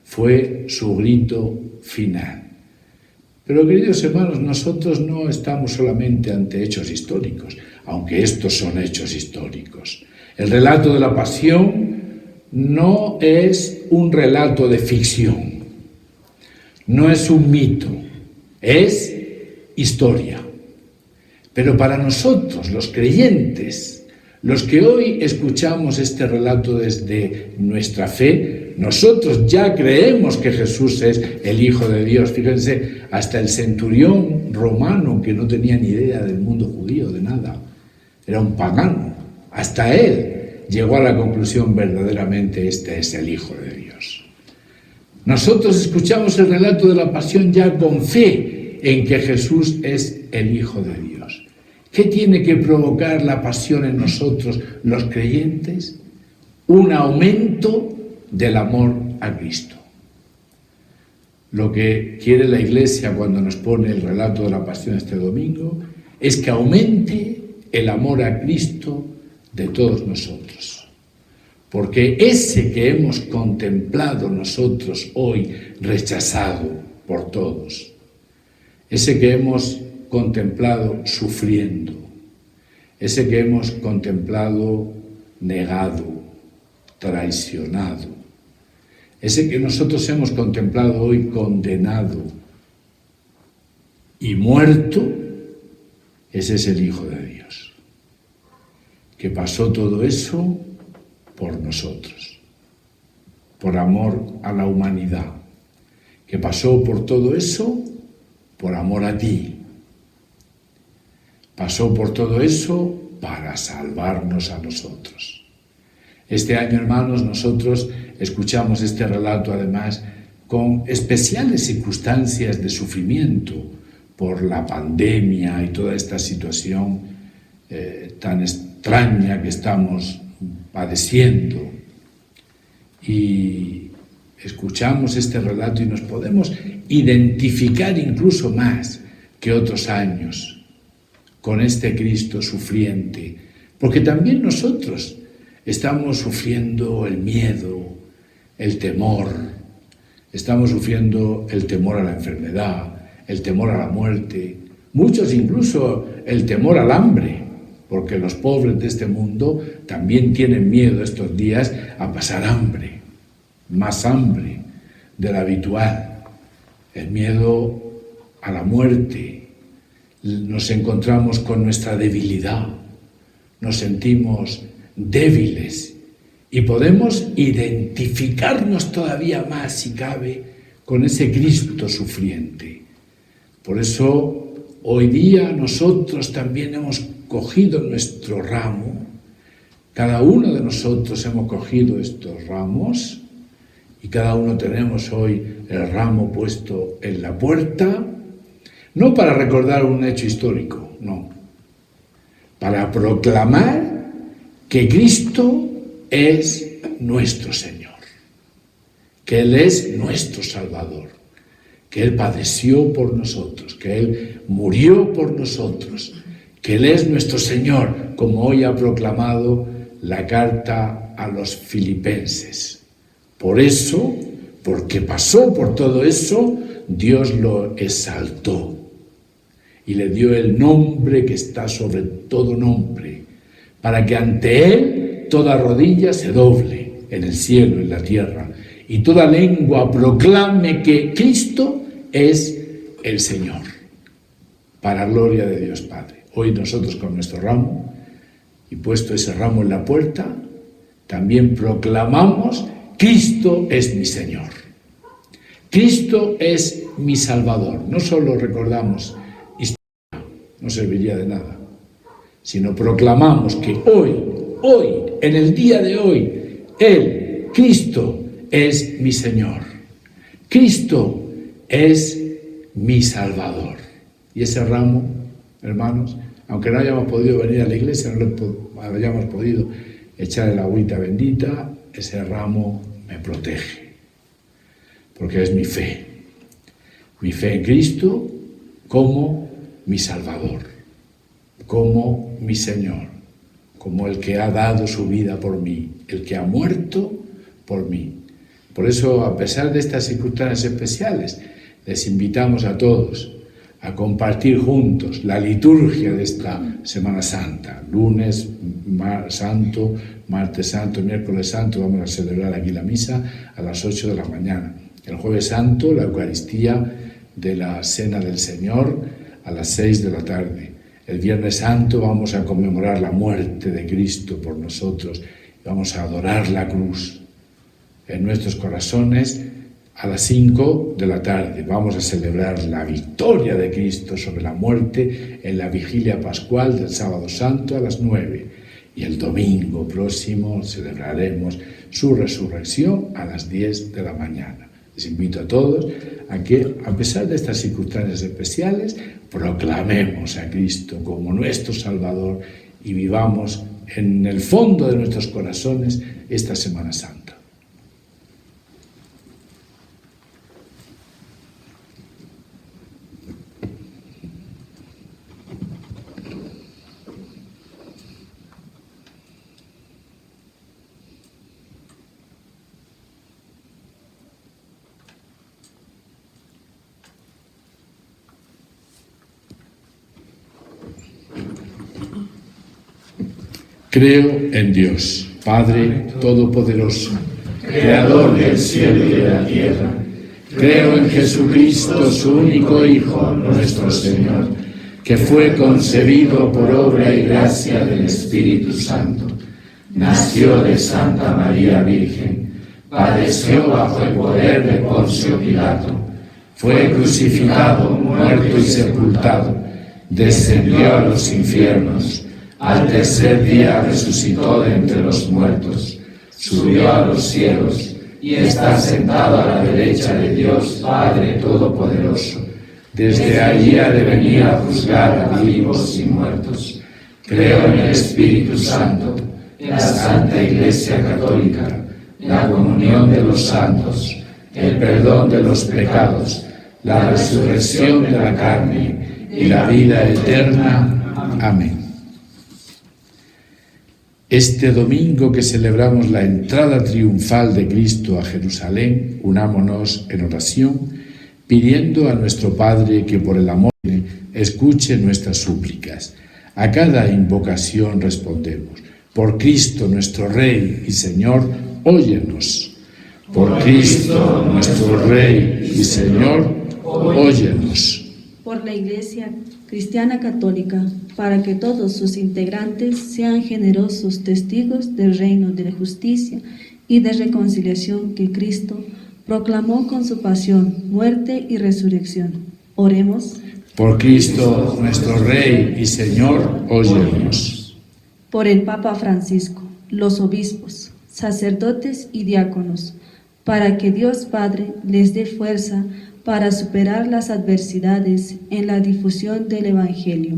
Fue su grito final. Pero, queridos hermanos, nosotros no estamos solamente ante hechos históricos, aunque estos son hechos históricos. El relato de la pasión no es un relato de ficción, no es un mito, es historia. Pero para nosotros, los creyentes, los que hoy escuchamos este relato desde nuestra fe, nosotros ya creemos que Jesús es el Hijo de Dios. Fíjense, hasta el centurión romano, que no tenía ni idea del mundo judío, de nada, era un pagano, hasta él llegó a la conclusión: verdaderamente este es el Hijo de Dios. Nosotros escuchamos el relato de la pasión ya con fe en que Jesús es el Hijo de Dios. ¿Qué tiene que provocar la pasión en nosotros, los creyentes? Un aumento del amor a Cristo. Lo que quiere la Iglesia cuando nos pone el relato de la pasión este domingo es que aumente el amor a Cristo de todos nosotros. Porque ese que hemos contemplado nosotros hoy, rechazado por todos, ese que hemos contemplado sufriendo, ese que hemos contemplado negado, traicionado, ese que nosotros hemos contemplado hoy condenado y muerto, ese es el Hijo de Dios, que pasó todo eso por nosotros, por amor a la humanidad, que pasó por todo eso por amor a ti, pasó por todo eso para salvarnos a nosotros. Este año, hermanos, nosotros escuchamos este relato además con especiales circunstancias de sufrimiento por la pandemia y toda esta situación tan extraña que estamos padeciendo, y escuchamos este relato y nos podemos identificar incluso más que otros años con este Cristo sufriente, porque también nosotros estamos sufriendo el miedo, el temor, estamos sufriendo el temor a la enfermedad, el temor a la muerte, muchos incluso el temor al hambre, porque los pobres de este mundo también tienen miedo estos días a pasar hambre, más hambre de la habitual, el miedo a la muerte. Nos encontramos con nuestra debilidad, nos sentimos débiles y podemos identificarnos todavía más, si cabe, con ese Cristo sufriente. Por eso, hoy día nosotros también hemos cogido nuestro ramo, cada uno de nosotros hemos cogido estos ramos y cada uno tenemos hoy el ramo puesto en la puerta, no para recordar un hecho histórico, no, para proclamar que Cristo es nuestro Señor, que Él es nuestro Salvador, que Él padeció por nosotros, que Él murió por nosotros, que Él es nuestro Señor, como hoy ha proclamado la carta a los filipenses. Por eso, porque pasó por todo eso, Dios lo exaltó y le dio el nombre que está sobre todo nombre, para que ante Él toda rodilla se doble en el cielo, en la tierra, y toda lengua proclame que Cristo es el Señor, para gloria de Dios Padre. Hoy nosotros con nuestro ramo, y puesto ese ramo en la puerta, también proclamamos: Cristo es mi Señor. Cristo es mi Salvador. No solo recordamos historia, no serviría de nada, sino proclamamos que hoy, en el día de hoy, Él, Cristo, es mi Señor. Cristo es mi Salvador. Y ese ramo, hermanos, aunque no hayamos podido venir a la iglesia, no le hayamos podido echar el agüita bendita, ese ramo me protege. Porque es mi fe en Cristo como mi Salvador, como mi Señor, como el que ha dado su vida por mí, el que ha muerto por mí. Por eso, a pesar de estas circunstancias especiales, les invitamos a todos a compartir juntos la liturgia de esta Semana Santa. Lunes Santo, martes Santo, miércoles Santo, vamos a celebrar aquí la misa a las 8 de la mañana. El Jueves Santo, la Eucaristía de la Cena del Señor a las 6 de la tarde. El Viernes Santo vamos a conmemorar la muerte de Cristo por nosotros. Vamos a adorar la cruz en nuestros corazones. A las 5 de la tarde vamos a celebrar la victoria de Cristo sobre la muerte en la vigilia pascual del Sábado Santo a las 9. Y el domingo próximo celebraremos su resurrección a las 10 de la mañana. Les invito a todos a que, a pesar de estas circunstancias especiales, proclamemos a Cristo como nuestro Salvador y vivamos en el fondo de nuestros corazones esta Semana Santa. Creo en Dios, Padre Todopoderoso, Creador del cielo y de la tierra. Creo en Jesucristo, su único Hijo, nuestro Señor, que fue concebido por obra y gracia del Espíritu Santo. Nació de Santa María Virgen, padeció bajo el poder de Poncio Pilato, fue crucificado, muerto y sepultado, descendió a los infiernos. Al tercer día resucitó de entre los muertos, subió a los cielos y está sentado a la derecha de Dios Padre Todopoderoso. Desde allí ha de venir a juzgar a vivos y muertos. Creo en el Espíritu Santo, en la Santa Iglesia Católica, la comunión de los santos, el perdón de los pecados, la resurrección de la carne y la vida eterna. Amén. Este domingo que celebramos la entrada triunfal de Cristo a Jerusalén, unámonos en oración, pidiendo a nuestro Padre que por el amor escuche nuestras súplicas. A cada invocación respondemos: por Cristo nuestro Rey y Señor, óyenos. Por Cristo nuestro Rey y Señor, óyenos. Por la Iglesia Cristiana Católica, para que todos sus integrantes sean generosos testigos del reino de la justicia y de reconciliación que Cristo proclamó con su pasión, muerte y resurrección. Oremos. Por Cristo nuestro Rey y Señor, óyenos. Por el Papa Francisco, los obispos, sacerdotes y diáconos, para que Dios Padre les dé fuerza para superar las adversidades en la difusión del Evangelio.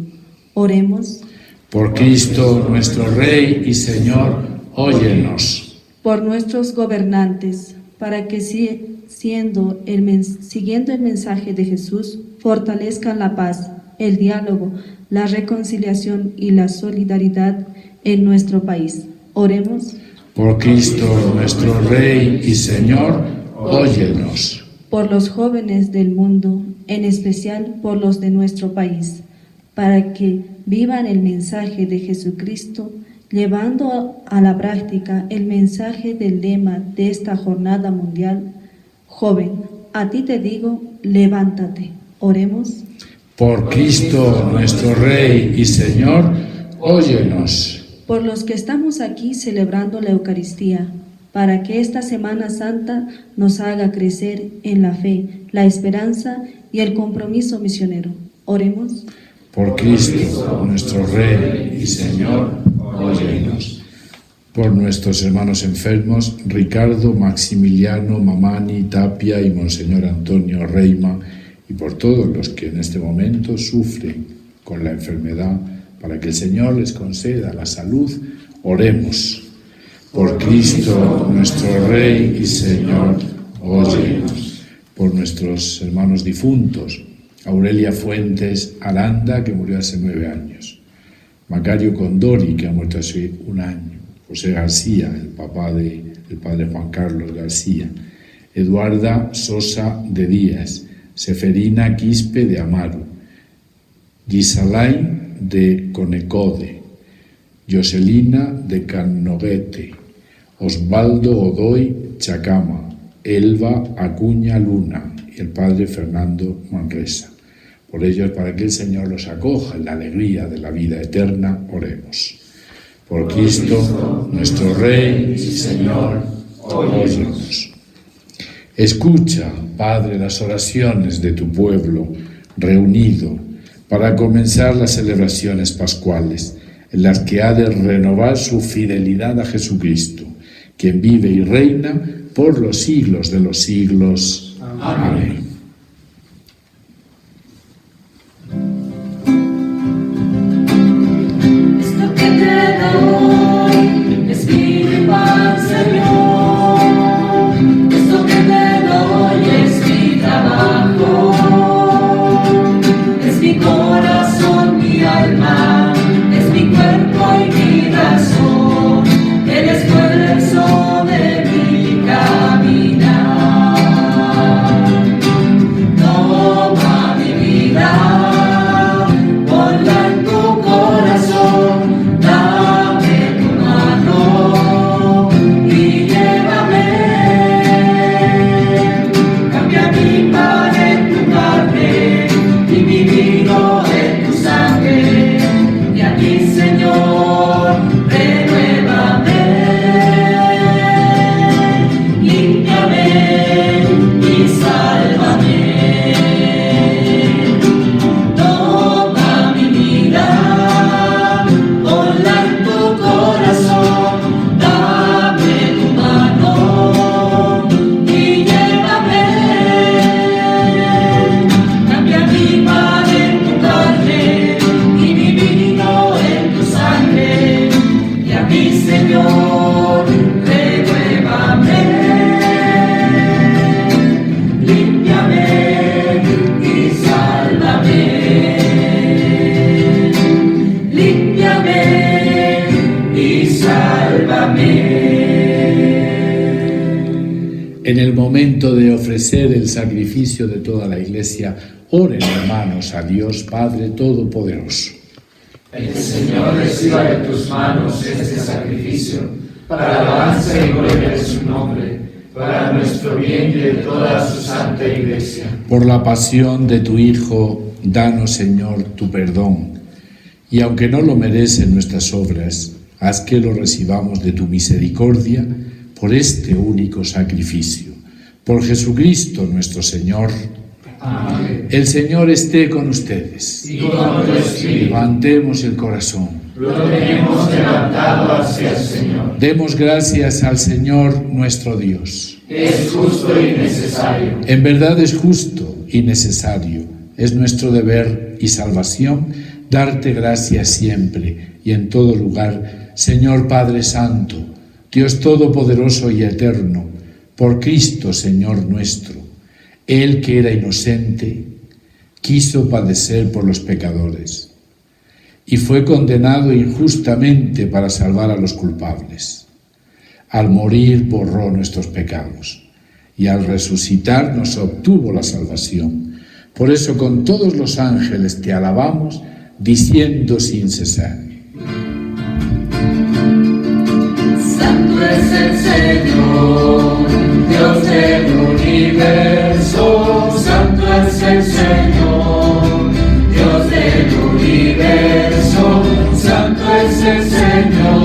Oremos. Por Cristo nuestro Rey y Señor, óyenos. Por nuestros gobernantes, para que siguiendo el mensaje de Jesús, fortalezcan la paz, el diálogo, la reconciliación y la solidaridad en nuestro país. Oremos. Por Cristo nuestro Rey y Señor, óyenos. Por los jóvenes del mundo, en especial por los de nuestro país, para que vivan el mensaje de Jesucristo, llevando a la práctica el mensaje del lema de esta jornada mundial: joven, a ti te digo, levántate. Oremos. Por Cristo nuestro Rey y Señor, óyenos. por los que estamos aquí celebrando la Eucaristía, para que esta Semana Santa nos haga crecer en la fe, la esperanza y el compromiso misionero. Oremos. Por Cristo, nuestro Rey y Señor, óyenos. Por nuestros hermanos enfermos, Ricardo, Maximiliano, Mamani, Tapia y Monseñor Antonio Reima, y por todos los que en este momento sufren con la enfermedad, para que el Señor les conceda la salud, oremos. Por Cristo, nuestro Rey y Señor, óyenos. Por nuestros hermanos difuntos, Aurelia Fuentes Aranda, que murió hace 9 años, Macario Condori, que ha muerto hace 1 año, José García, el papá del padre Juan Carlos García, Eduarda Sosa de Díaz, Seferina Quispe de Amaro, Gisalay de Conecode, Joselina de Canoguete, Osvaldo Godoy Chacama, Elba Acuña Luna y el padre Fernando Manresa. Por ellos, para que el Señor los acoja en la alegría de la vida eterna, oremos. Por Cristo, nuestro Rey y Señor, óyenos. Escucha, Padre, las oraciones de tu pueblo reunido para comenzar las celebraciones pascuales, en las que ha de renovar su fidelidad a Jesucristo, quien vive y reina por los siglos de los siglos. Amén. Esto que te doy es mi pan, Señor. Esto que te doy es mi trabajo, es mi corazón, mi alma, es mi cuerpo y mi razón, el esfuerzo de mi caminar. Toma mi vida, ponla en tu corazón, dame tu mano y llévame. Cambia mi pan en tu carne y mi vino en tu sangre. Y aquí, Señor, renuévame, límpiame y sálvame. Toma mi vida, ponla en tu corazón, dame tu mano y llévame. Cambia mi pan en tu carne y mi vino en tu sangre. Y a mí, Señor, renuévame, límpiame y sálvame. Límpiame y sálvame. En el momento de ofrecer el sacrificio de toda la Iglesia, oren, hermanos, a Dios Padre Todopoderoso. El Señor reciba de tus manos este sacrificio, para alabanza y gloria de su nombre, para nuestro bien y de toda su santa Iglesia. Por la pasión de tu Hijo, danos, Señor, tu perdón. Y aunque no lo merecen nuestras obras, haz que lo recibamos de tu misericordia por este único sacrificio. Por Jesucristo nuestro Señor. Amén. El Señor esté con ustedes. Y con tu espíritu. Levantemos el corazón. Lo tenemos levantado hacia el Señor. Demos gracias al Señor nuestro Dios. Es justo y necesario. En verdad es justo y necesario. Es nuestro deber y salvación darte gracias siempre y en todo lugar, Señor Padre Santo, Dios Todopoderoso y Eterno, por Cristo, Señor nuestro. Él que era inocente, quiso padecer por los pecadores y fue condenado injustamente para salvar a los culpables. Al morir borró nuestros pecados y al resucitar nos obtuvo la salvación. Por eso con todos los ángeles te alabamos, diciendo sin cesar: Santo es el Señor, Dios del universo. Santo es el Señor, Dios del universo. Santo es el Señor,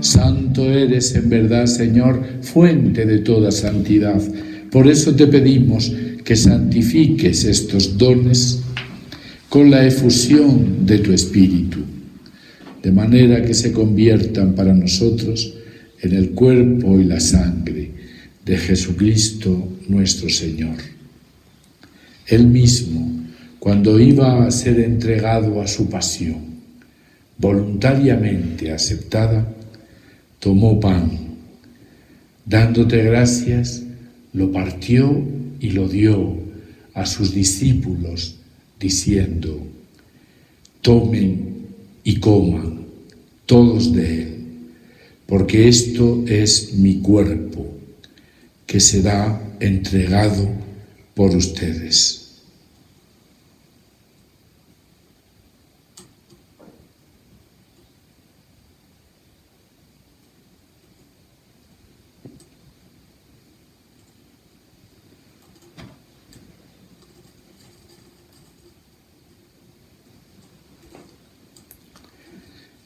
Santo eres en verdad, Señor, fuente de toda santidad. Por eso te pedimos que santifiques estos dones con la efusión de tu Espíritu, de manera que se conviertan para nosotros en el cuerpo y la sangre de Jesucristo nuestro Señor. Él mismo, cuando iba a ser entregado a su pasión, voluntariamente aceptada, tomó pan, dándote gracias, lo partió y lo dio a sus discípulos, diciendo: tomen y coman todos de él, porque esto es mi cuerpo, que será entregado por ustedes.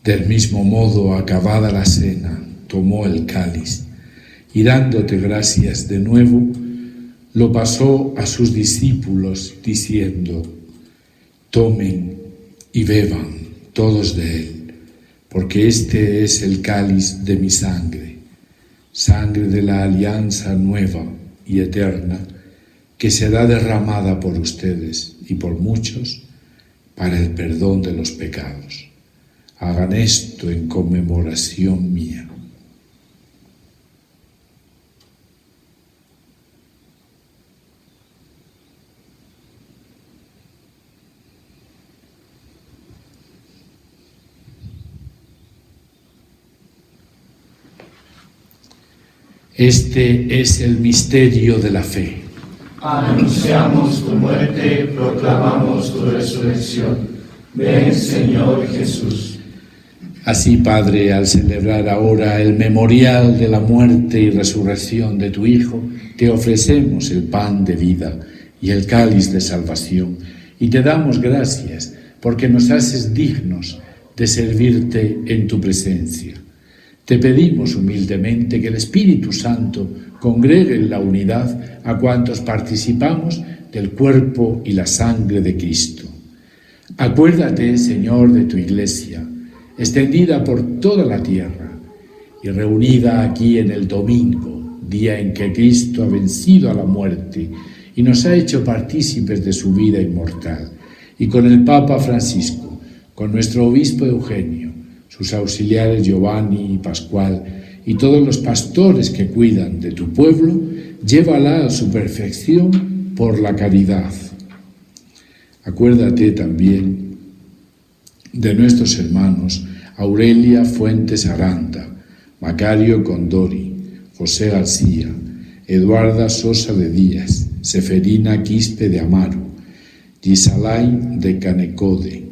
Del mismo modo, acabada la cena, tomó el cáliz y, dándote gracias de nuevo, lo pasó a sus discípulos, diciendo: tomen y beban todos de él, porque este es el cáliz de mi sangre, sangre de la alianza nueva y eterna, que será derramada por ustedes y por muchos para el perdón de los pecados. Hagan esto en conmemoración mía. Este es el misterio de la fe. Anunciamos tu muerte, proclamamos tu resurrección. Ven, Señor Jesús. Así, Padre, al celebrar ahora el memorial de la muerte y resurrección de tu Hijo, te ofrecemos el pan de vida y el cáliz de salvación, y te damos gracias porque nos haces dignos de servirte en tu presencia. Te pedimos humildemente que el Espíritu Santo congregue en la unidad a cuantos participamos del cuerpo y la sangre de Cristo. Acuérdate, Señor, de tu Iglesia, extendida por toda la tierra y reunida aquí en el domingo, día en que Cristo ha vencido a la muerte y nos ha hecho partícipes de su vida inmortal, y con el Papa Francisco, con nuestro obispo Eugenio, sus auxiliares Giovanni y Pascual, y todos los pastores que cuidan de tu pueblo, llévala a su perfección por la caridad. Acuérdate también de nuestros hermanos Aurelia Fuentes Aranda, Macario Condori, José García, Eduarda Sosa de Díaz, Seferina Quispe de Amaro, Gisalay de Canecode,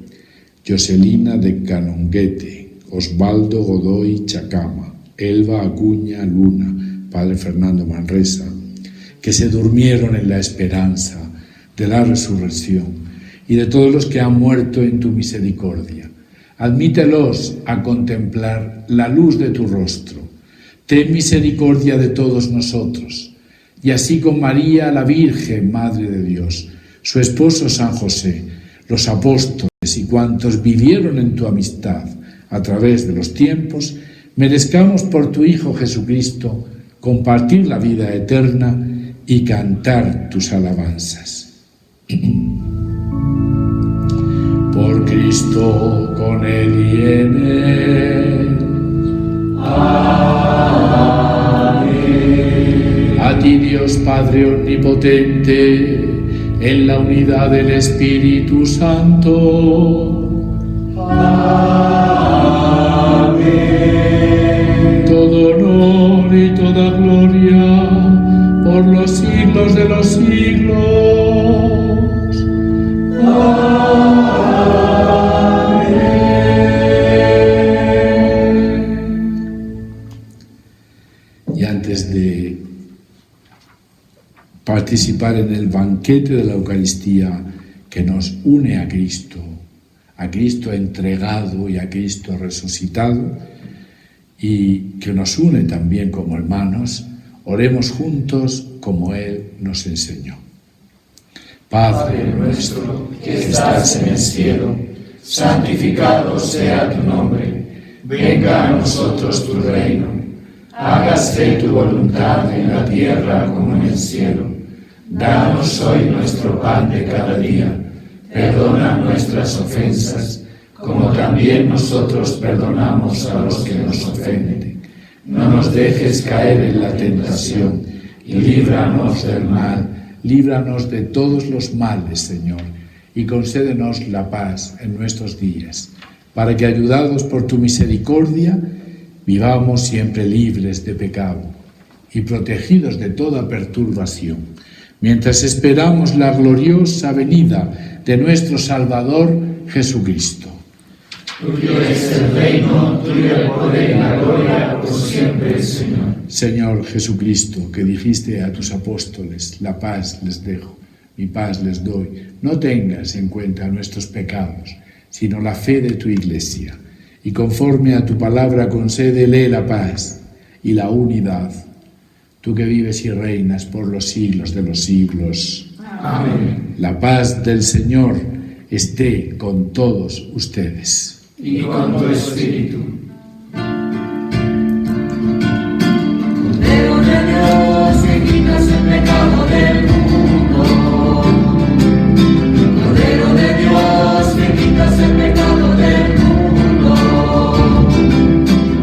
Joselina de Canonguete, Osvaldo Godoy Chacama, Elba Acuña Luna, Padre Fernando Manresa, que se durmieron en la esperanza de la resurrección, y de todos los que han muerto en tu misericordia. Admítelos a contemplar la luz de tu rostro. Ten misericordia de todos nosotros, y así con María, la Virgen, Madre de Dios, su esposo San José, los apóstoles y cuantos vivieron en tu amistad a través de los tiempos, merezcamos por tu Hijo Jesucristo compartir la vida eterna y cantar tus alabanzas. Por Cristo, con Él y en Él. Amén. A ti, Dios Padre Omnipotente, en la unidad del Espíritu Santo. Amén. Todo honor y toda gloria por los siglos de los siglos. Y antes de participar en el banquete de la Eucaristía que nos une a Cristo entregado y a Cristo resucitado, y que nos une también como hermanos, oremos juntos como Él nos enseñó. Padre nuestro que estás en el cielo, santificado sea tu nombre. Venga a nosotros tu reino. Hágase tu voluntad en la tierra como en el cielo. Danos hoy nuestro pan de cada día. Perdona nuestras ofensas, como también nosotros perdonamos a los que nos ofenden. No nos dejes caer en la tentación y líbranos del mal. Líbranos de todos los males, Señor, y concédenos la paz en nuestros días, para que, ayudados por tu misericordia, vivamos siempre libres de pecado y protegidos de toda perturbación, mientras esperamos la gloriosa venida de nuestro Salvador Jesucristo. Tuyo es el reino, tuyo el poder y la gloria por siempre, Señor. Señor Jesucristo, que dijiste a tus apóstoles, la paz les dejo, mi paz les doy, no tengas en cuenta nuestros pecados, sino la fe de tu Iglesia, y conforme a tu palabra concédele la paz y la unidad, tú que vives y reinas por los siglos de los siglos. Amén. La paz del Señor esté con todos ustedes. Y con tu espíritu. Cordero de Dios, que quitas el pecado del mundo. Cordero de Dios, que quitas el pecado del mundo.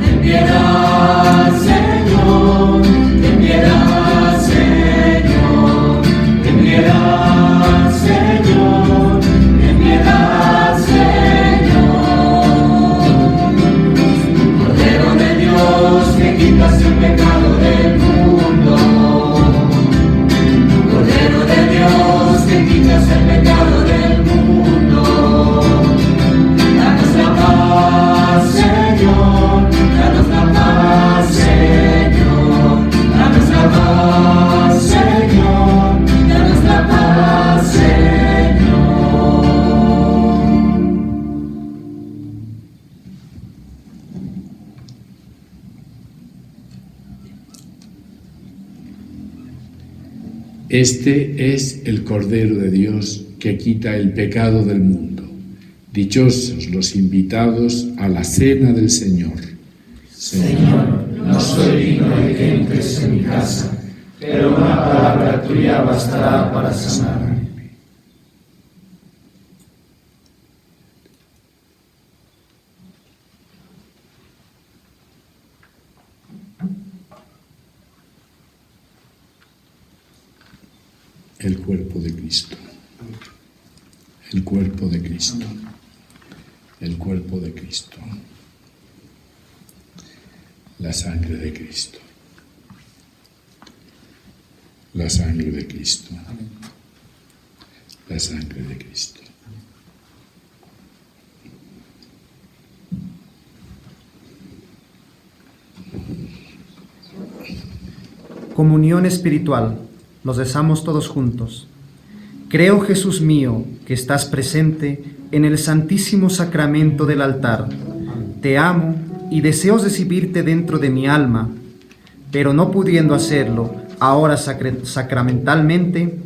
Ten piedad, Señor, ten piedad, Señor, ten piedad, Señor, ten piedad, Señor. Que quitas el pecado del mundo. Cordero de Dios, que quitas el pecado del mundo. Danos la paz, Señor, danos la paz, Señor, danos la paz, Señor, danos la paz, Señor. Este es el Cordero de Dios que quita el pecado del mundo. Dichosos los invitados a la cena del Señor. Señor, no soy digno de que entres en mi casa, pero una palabra tuya bastará para sanarme. El cuerpo de Cristo. El cuerpo de Cristo. El cuerpo de Cristo. La sangre de Cristo. La sangre de Cristo. La sangre de Cristo. Comunión espiritual. Nos rezamos todos juntos. Creo, Jesús mío, que estás presente en el santísimo sacramento del altar. Te amo y deseo recibirte dentro de mi alma, pero no pudiendo hacerlo ahora sacramentalmente,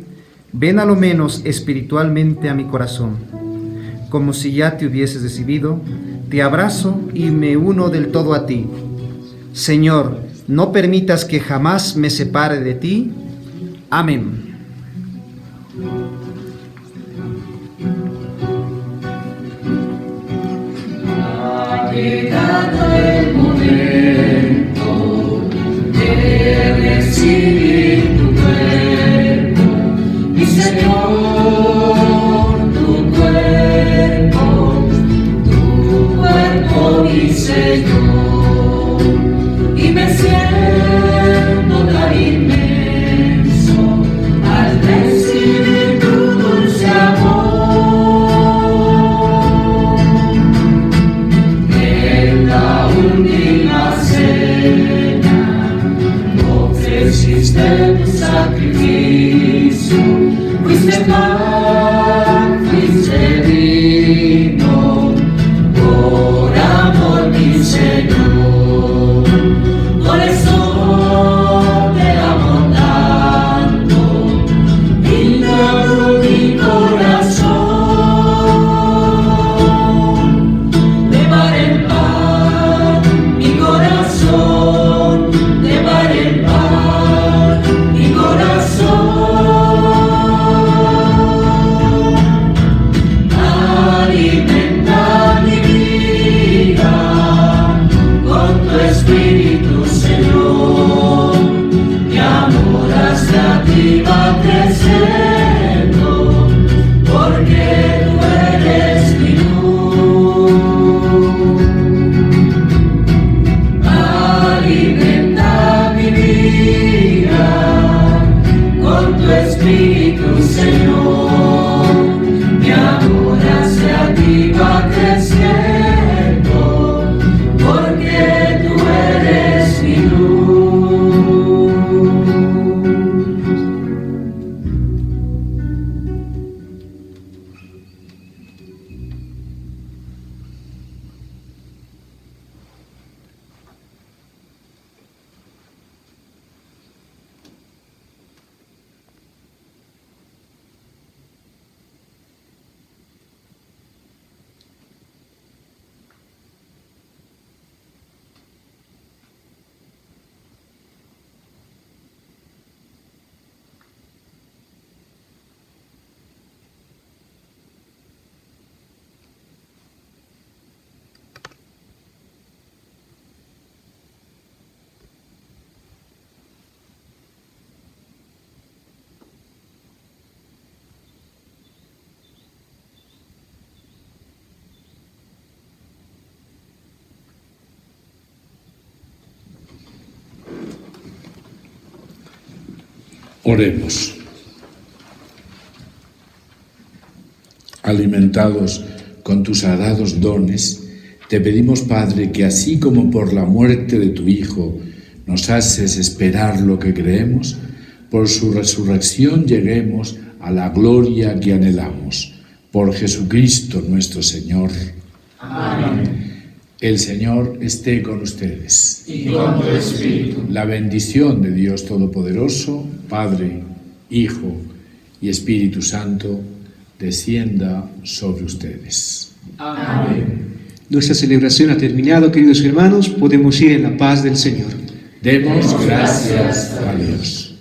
ven a lo menos espiritualmente a mi corazón. Como si ya te hubieses recibido, te abrazo y me uno del todo a ti. Señor, no permitas que jamás me separe de ti. Amén. Ha llegado el momento de recibir tu cuerpo, mi Señor, tu cuerpo, mi Señor, y me siento tan inmenso al recibir tu dulce amor. Oremos. Alimentados con tus sagrados dones, te pedimos, Padre, que así como por la muerte de tu Hijo nos haces esperar lo que creemos, por su resurrección lleguemos a la gloria que anhelamos. Por Jesucristo nuestro Señor. Amén. El Señor esté con ustedes. Y con tu espíritu. La bendición de Dios Todopoderoso, Padre, Hijo y Espíritu Santo, descienda sobre ustedes. Amén. Nuestra celebración ha terminado, queridos hermanos. Podemos ir en la paz del Señor. Demos gracias a Dios.